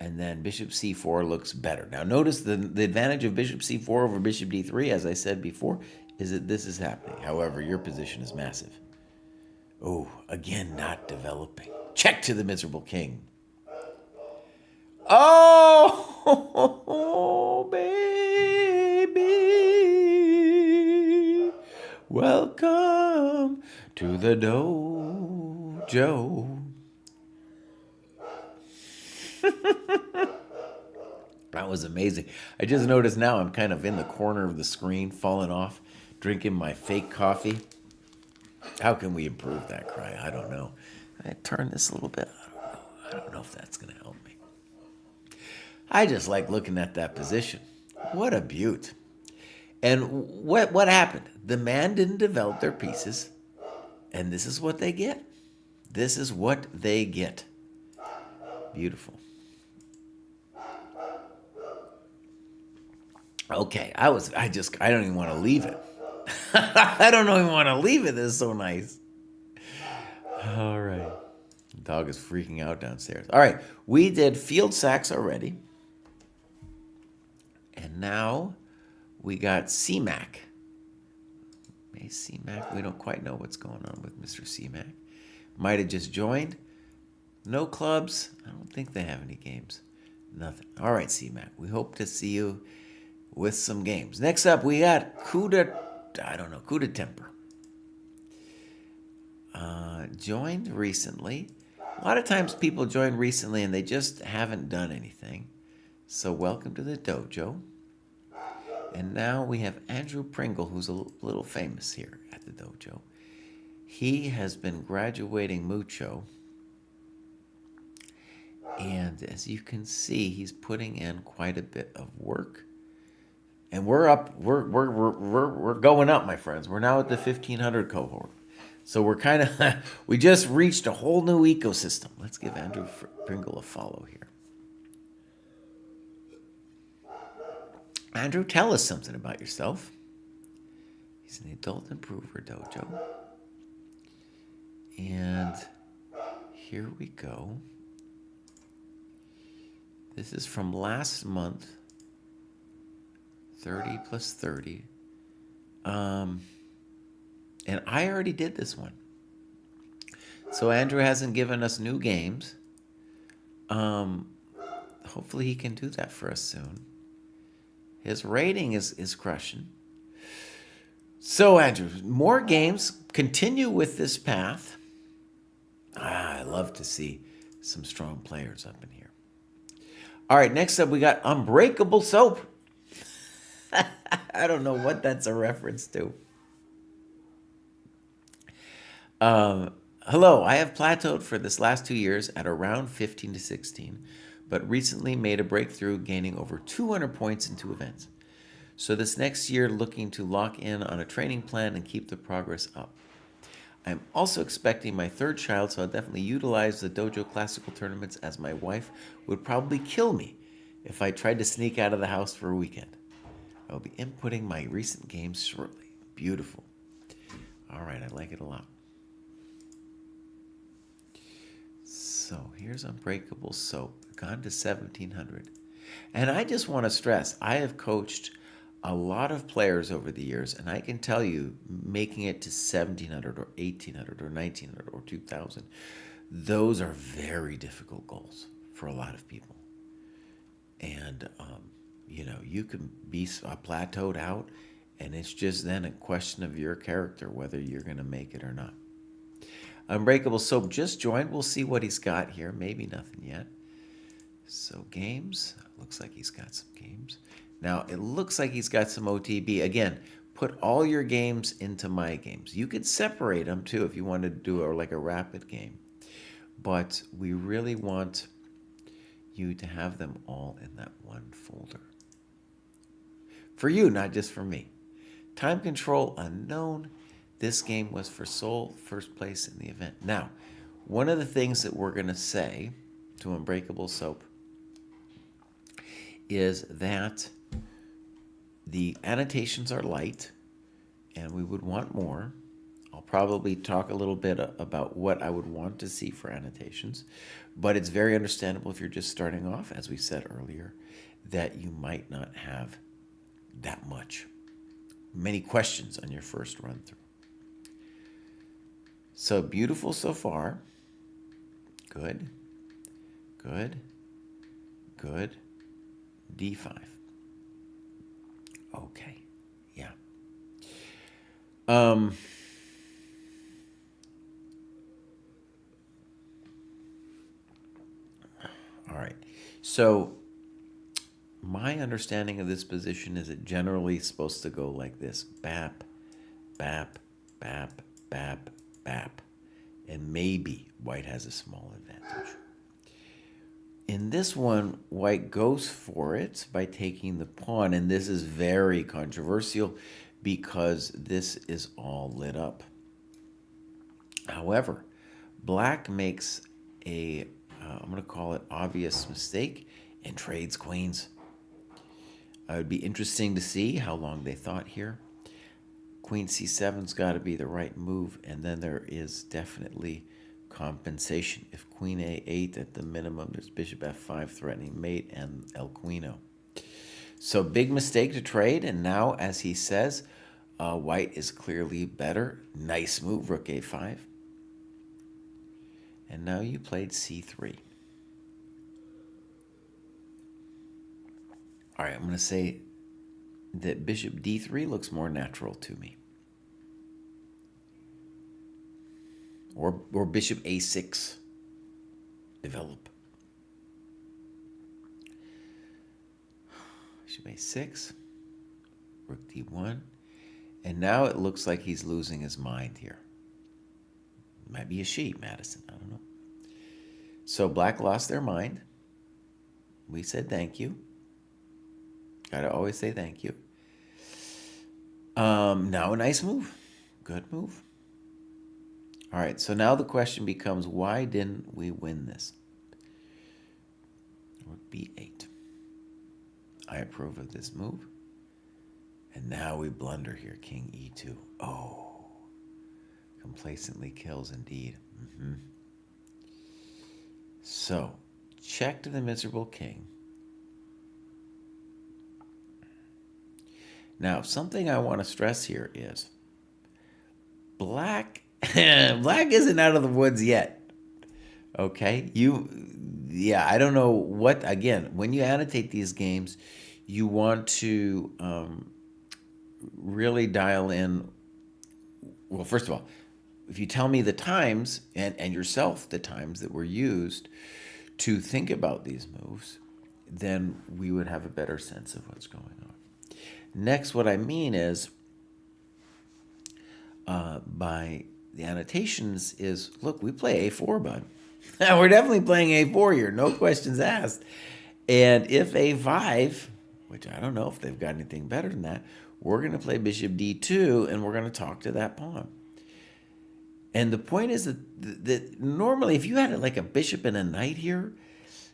And then bishop c4 looks better. Now notice the advantage of bishop c4 over bishop d3, as I said before, is that this is happening. However, your position is massive. Oh, again, not developing. Check to the miserable king. Oh, baby. Welcome to the dojo. That was amazing. I just noticed now I'm kind of in the corner of the screen, falling off, drinking my fake coffee. How can we improve that, Cry? I don't know. I turn this a little bit. I don't know if that's going to help me. I just like looking at that position. What a beaut. And what happened? The man didn't develop their pieces, and this is what they get. This is what they get. Beautiful. Okay, I don't even want to leave it. I don't even want to leave it. This is so nice. All right. The dog is freaking out downstairs. All right, we did field sacks already. And now we got CMAC. Hey, CMAC, we don't quite know what's going on with Mr. CMAC. Might have just joined. No clubs. I don't think they have any games. Nothing. All right, CMAC, we hope to see you with some games. Next up, we got Coup de Temper. Joined recently. A lot of times people join recently and they just haven't done anything. So welcome to the dojo. And now we have Andrew Pringle, who's a little famous here at the dojo. He has been graduating mucho. And as you can see, he's putting in quite a bit of work. And we're up, we're going up, my friends. We're now at the 1500 cohort. So we're kind of, we just reached a whole new ecosystem. Let's give Andrew Pringle a follow here. Andrew, tell us something about yourself. He's an adult improver dojo. And here we go. This is from last month. 30 plus 30. And I already did this one. So Andrew hasn't given us new games. Hopefully he can do that for us soon. His rating is crushing. So Andrew, more games. Continue with this path. I love to see some strong players up in here. All right, next up we got Unbreakable Soap. I don't know what that's a reference to. Hello, I have plateaued for this last 2 years at around 15 to 16, but recently made a breakthrough, gaining over 200 points in 2 events. So this next year, looking to lock in on a training plan and keep the progress up. I'm also expecting my 3rd child, so I'll definitely utilize the dojo classical tournaments, as my wife would probably kill me if I tried to sneak out of the house for a weekend. I'll be inputting my recent games shortly. Beautiful. All right, I like it a lot. So here's Unbreakable Soap, gone to 1700. And I just want to stress, I have coached a lot of players over the years, and I can tell you, making it to 1700 or 1800 or 1900 or 2000, those are very difficult goals for a lot of people. And, you can be plateaued out, and it's just then a question of your character, whether you're going to make it or not. Unbreakable Soap just joined. We'll see what he's got here. Maybe nothing yet. So games. Looks like he's got some games. Now, it looks like he's got some OTB. Again, put all your games into my games. You could separate them, too, if you wanted to do like a rapid game. But we really want you to have them all in that one folder. For you, not just for me. Time control unknown. This game was for sole first place in the event. Now, one of the things that we're going to say to Unbreakable Soap is that the annotations are light, and we would want more. I'll probably talk a little bit about what I would want to see for annotations, but it's very understandable if you're just starting off, as we said earlier, that you might not have that many questions on your first run through. So beautiful so far. Good. Good. Good. D5. Okay. Yeah. All right. So my understanding of this position is it generally supposed to go like this. Bap, bap, bap, bap, bap. And maybe white has a small advantage. In this one, white goes for it by taking the pawn, and this is very controversial because this is all lit up. However, black makes a, I'm going to call it obvious mistake, and trades queens. It would be interesting to see how long they thought here. Queen c7's got to be the right move, and then there is definitely compensation. If queen a8 at the minimum, there's bishop f5 threatening mate and el quino. So big mistake to trade, and now, as he says, white is clearly better. Nice move, rook a5. And now you played c3. All right, I'm going to say that bishop d3 looks more natural to me. Or bishop a6 develop. Bishop a6, rook d1, and now it looks like he's losing his mind here. Might be a she, Madison, I don't know. So black lost their mind. We said thank you. Gotta always say thank you. Now a nice move. Good move. All right, so now the question becomes, why didn't we win this? Rook b8. I approve of this move. And now we blunder here, king e2. Oh, complacently kills indeed. So, check to the miserable king. Now, something I want to stress here is black isn't out of the woods yet. Okay? I don't know what, again, when you annotate these games, you want to really dial in. Well, first of all, if you tell me the times, and yourself the times that were used to think about these moves, then we would have a better sense of what's going on. Next, what I mean is, by the annotations is, look, we play a4, bud. We're definitely playing a4 here, no questions asked. And if a5, which I don't know if they've got anything better than that, we're going to play bishop d2, and we're going to talk to that pawn. And the point is that normally, if you had like a bishop and a knight here,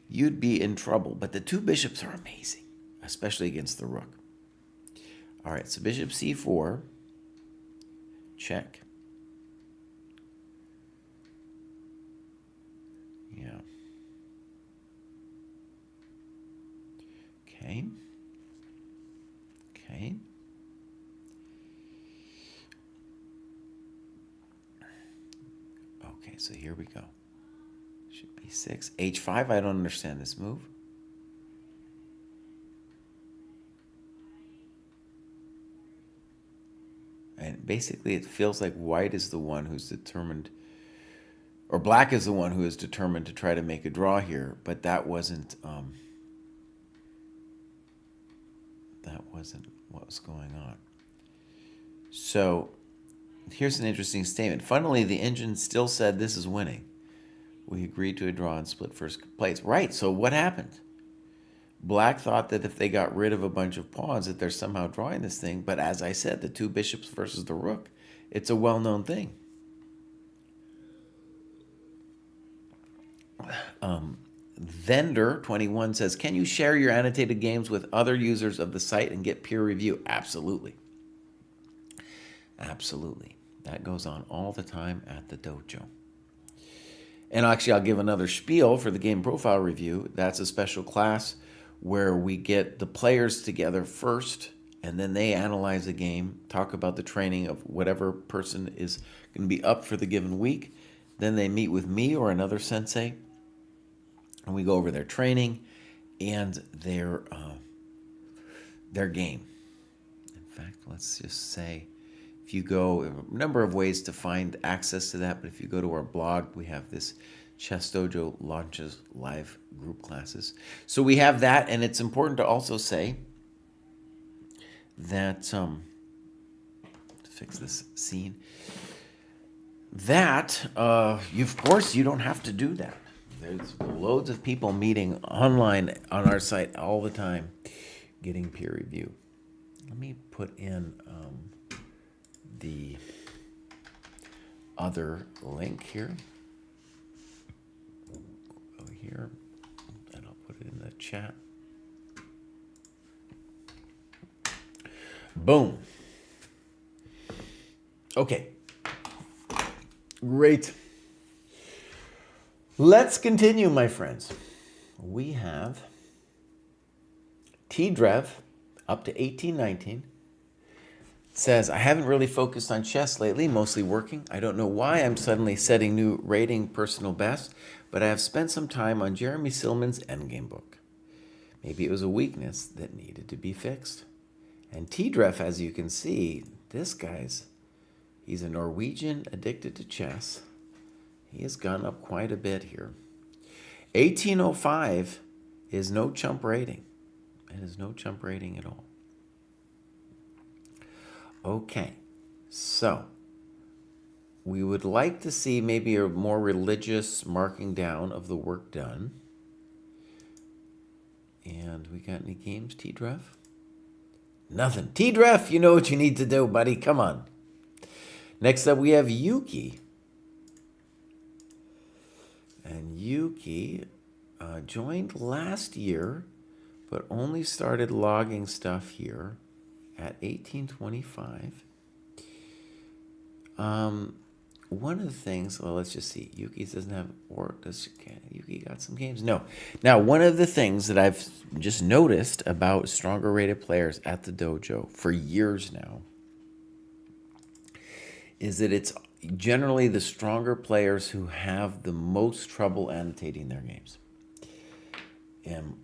you'd be in trouble. But the two bishops are amazing, especially against the rook. All right, so bishop c4, check. Yeah. Okay. Okay. Okay, so here we go. Should be 6. h5, I don't understand this move. And basically it feels like white is the one who's determined, or black is the one who is determined to try to make a draw here, but that wasn't what was going on. So here's an interesting statement. Funnily, the engine still said this is winning. We agreed to a draw and split first place. Right, so what happened? Black thought that if they got rid of a bunch of pawns that they're somehow drawing this thing, but as I said, the two bishops versus the rook, it's a well-known thing. Vendor21 says, can you share your annotated games with other users of the site and get peer review? Absolutely. Absolutely. That goes on all the time at the dojo. And actually, I'll give another spiel for the game profile review. That's a special class where we get the players together first, and then they analyze the game, talk about the training of whatever person is going to be up for the given week. Then they meet with me or another sensei, and we go over their training and their game. In fact, let's just say If you go, a number of ways to find access to that, but if you go to our blog, we have this ChessDojo launches live group classes. So we have that, and it's important to also say that, to fix this scene, that, of course, you don't have to do that. There's loads of people meeting online on our site all the time, getting peer review. Let me put in the other link here. Go here, and I'll put it in the chat. Boom. Okay. Great. Let's continue, my friends. We have T-Drev up to 1819. Says, I haven't really focused on chess lately, mostly working. I don't know why I'm suddenly setting new rating personal best, but I have spent some time on Jeremy Silman's Endgame book. Maybe it was a weakness that needed to be fixed. And T-Drev, as you can see, this guy's, he's a Norwegian addicted to chess. He has gone up quite a bit here. 1805 is no chump rating. It is no chump rating at all. Okay, so we would like to see maybe a more religious marking down of the work done. And we got any games, T-Drev? Nothing. T-Drev, you know what you need to do, buddy. Come on. Next up, we have Yuki. And Yuki joined last year, but only started logging stuff here at 1825. One of the things, well, let's just see. Yuki doesn't have, or does Yuki got some games? No. Now, one of the things that I've just noticed about stronger rated players at the dojo for years now is that it's generally the stronger players who have the most trouble annotating their games. And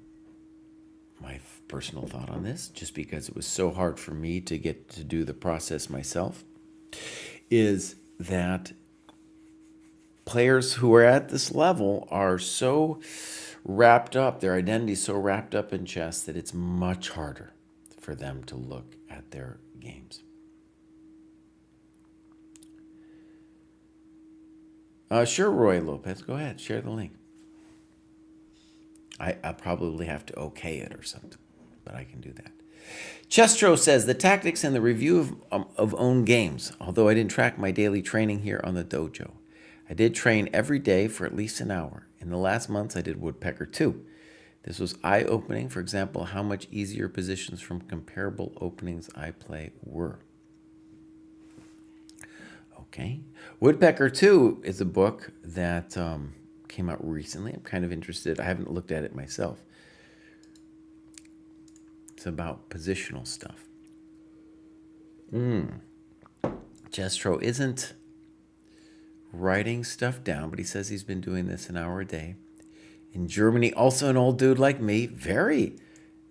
my personal thought on this, just because it was so hard for me to get to do the process myself, is that players who are at this level are so wrapped up, their identity is so wrapped up in chess that it's much harder for them to look at their games. Sure, Roy Lopez, go ahead, share the link. I'll probably have to okay it or something, but I can do that. Chestro says, the tactics and the review of own games, although I didn't track my daily training here on the dojo. I did train every day for at least an hour. In the last months, I did Woodpecker too. This was eye-opening, for example, how much easier positions from comparable openings I play were. Okay. Woodpecker 2 is a book that came out recently. I'm kind of interested. I haven't looked at it myself. It's about positional stuff. Jestro isn't writing stuff down, but he says he's been doing this an hour a day. In Germany, also an old dude like me. Very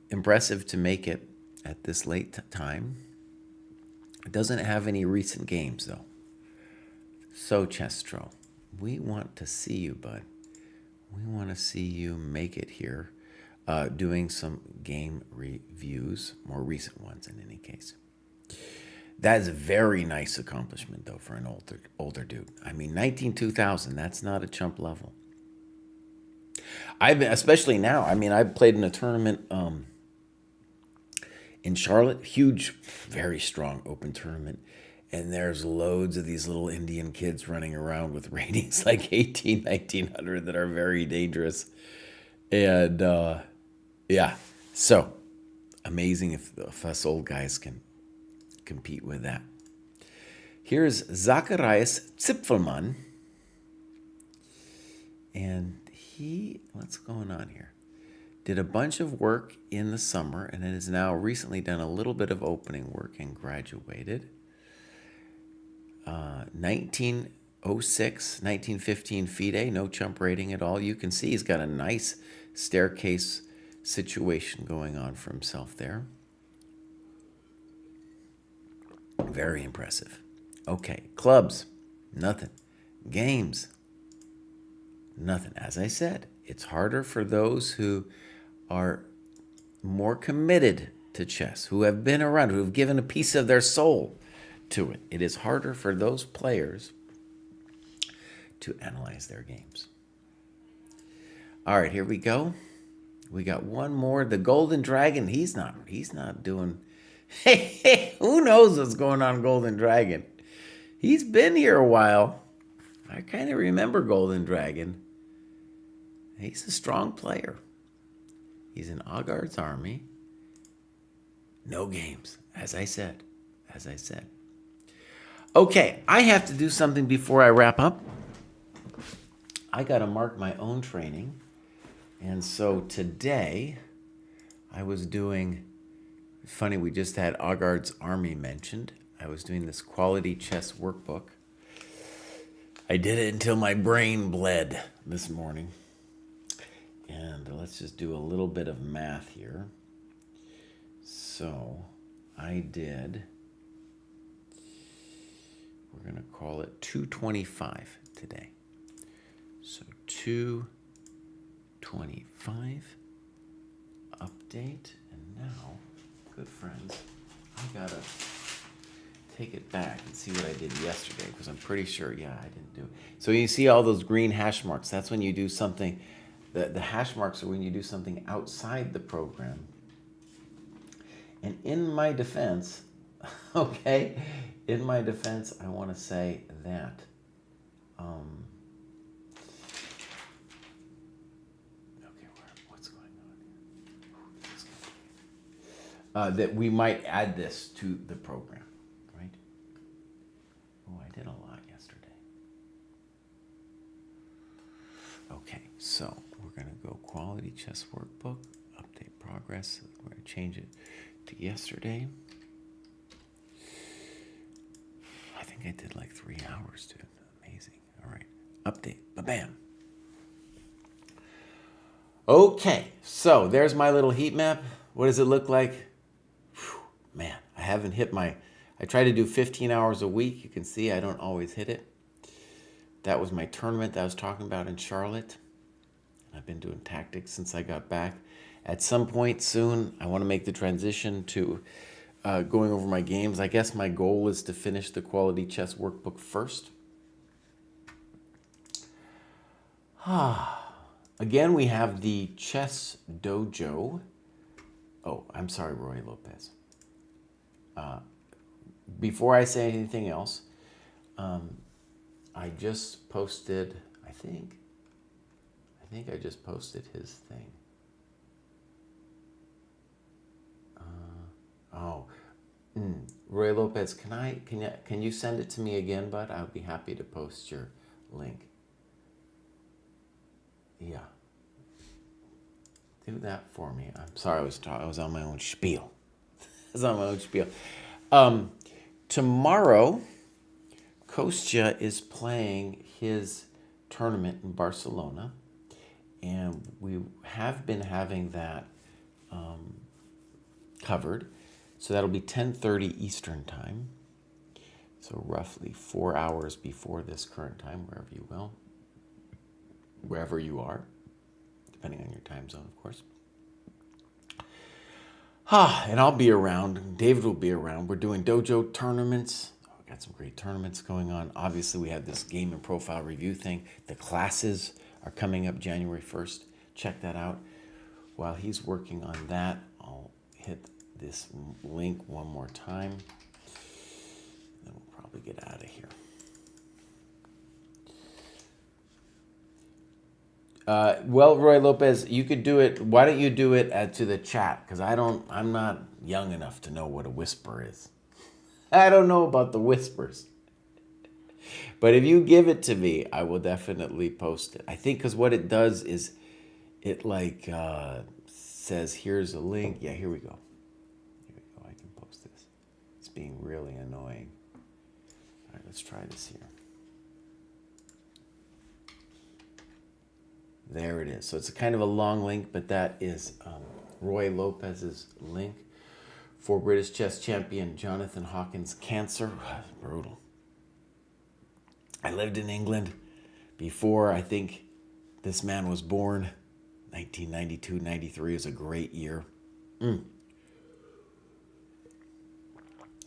impressive to make it at this late time. It doesn't have any recent games, though. So, Chestro, we want to see you, bud. We want to see you make it here, doing some game reviews, more recent ones in any case. That is a very nice accomplishment, though, for an older dude. I mean, 2000, that's not a chump level. Especially now, I mean, I played in a tournament in Charlotte, huge, very strong open tournament. And there's loads of these little Indian kids running around with ratings like 1900 that are very dangerous. And yeah, so amazing if us old guys can compete with that. Here's Zacharias Zipfelmann. And what's going on here? Did a bunch of work in the summer and has now recently done a little bit of opening work and graduated. 1906, 1915 FIDE, no chump rating at all. You can see he's got a nice staircase situation going on for himself there. Very impressive. Okay, clubs, nothing. Games, nothing. As I said, it's harder for those who are more committed to chess, who have been around, who have given a piece of their soul to it. It is harder for those players to analyze their games. All right, here we go. We got one more. The Golden Dragon. He's not doing. Hey, who knows what's going on, Golden Dragon? He's been here a while. I kind of remember Golden Dragon. He's a strong player. He's in Agard's army. No games, as I said. Okay, I have to do something before I wrap up. I got to mark my own training. And so today, I was doing, funny, we just had Agard's army mentioned. I was doing this quality chess workbook. I did it until my brain bled this morning. And let's just do a little bit of math here. So I did, we're going to call it 225 today. So 225, update, and now, good friends, I got to take it back and see what I did yesterday, because I'm pretty sure, yeah, I didn't do it. So you see all those green hash marks. That's when you do something, the hash marks are when you do something outside the program. And in my defense, okay, I want to say that, what's going on here? That we might add this to the program, right? Oh, I did a lot yesterday. Okay, so we're going to go quality chess workbook, update progress. We're going to change it to yesterday. I think I did like 3 hours, dude. Amazing. All right, update. Ba-bam. Okay, so there's my little heat map. What does it look like? Whew, man, I haven't hit I try to do 15 hours a week. You can see I don't always hit it. That was my tournament that I was talking about in Charlotte. I've been doing tactics since I got back. At some point soon, I want to make the transition to going over my games. I guess my goal is to finish the quality chess workbook first. Again, we have the ChessDojo. Oh, I'm sorry, Roy Lopez. Before I say anything else, I just posted, I think I just posted his thing. Roy Lopez, can you send it to me again, bud? I would be happy to post your link. Yeah. Do that for me. I'm sorry, I was on my own spiel. Tomorrow, Kostya is playing his tournament in Barcelona, and we have been having that covered. So that'll be 10:30 Eastern time. So roughly 4 hours before this current time, wherever you are, depending on your time zone, of course. And I'll be around. David will be around. We're doing dojo tournaments. We got some great tournaments going on. Obviously, we have this game and profile review thing. The classes are coming up January 1st. Check that out. While he's working on that, I'll hit this link one more time. Then we'll probably get out of here. Well, Roy Lopez, you could do it. Why don't you do it to the chat? Because I'm not young enough to know what a whisper is. I don't know about the whispers. But if you give it to me, I will definitely post it. I think because what it does is it says, here's a link. Yeah, here we go. I can post this. It's being really annoying. All right, let's try this here. There it is. So it's a kind of a long link, but that is Roy Lopez's link For British chess champion Jonathan Hawkins' cancer. Brutal. I lived in England before I think this man was born. 1992-93 is a great year.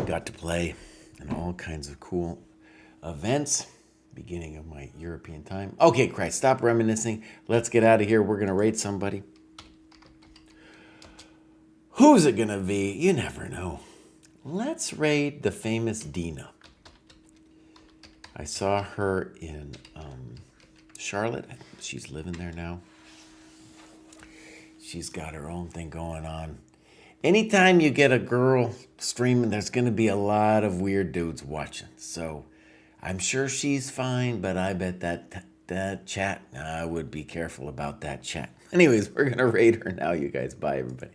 Got to play in all kinds of cool events. Beginning of my European time. Okay, Christ, stop reminiscing. Let's get out of here. We're going to rate somebody. Who's it going to be? You never know. Let's rate the famous Dina. I saw her in Charlotte. She's living there now. She's got her own thing going on. Anytime you get a girl streaming, there's going to be a lot of weird dudes watching. So I'm sure she's fine, but I bet that chat, I would be careful about that chat. Anyways, we're going to rate her now, you guys. Bye, everybody.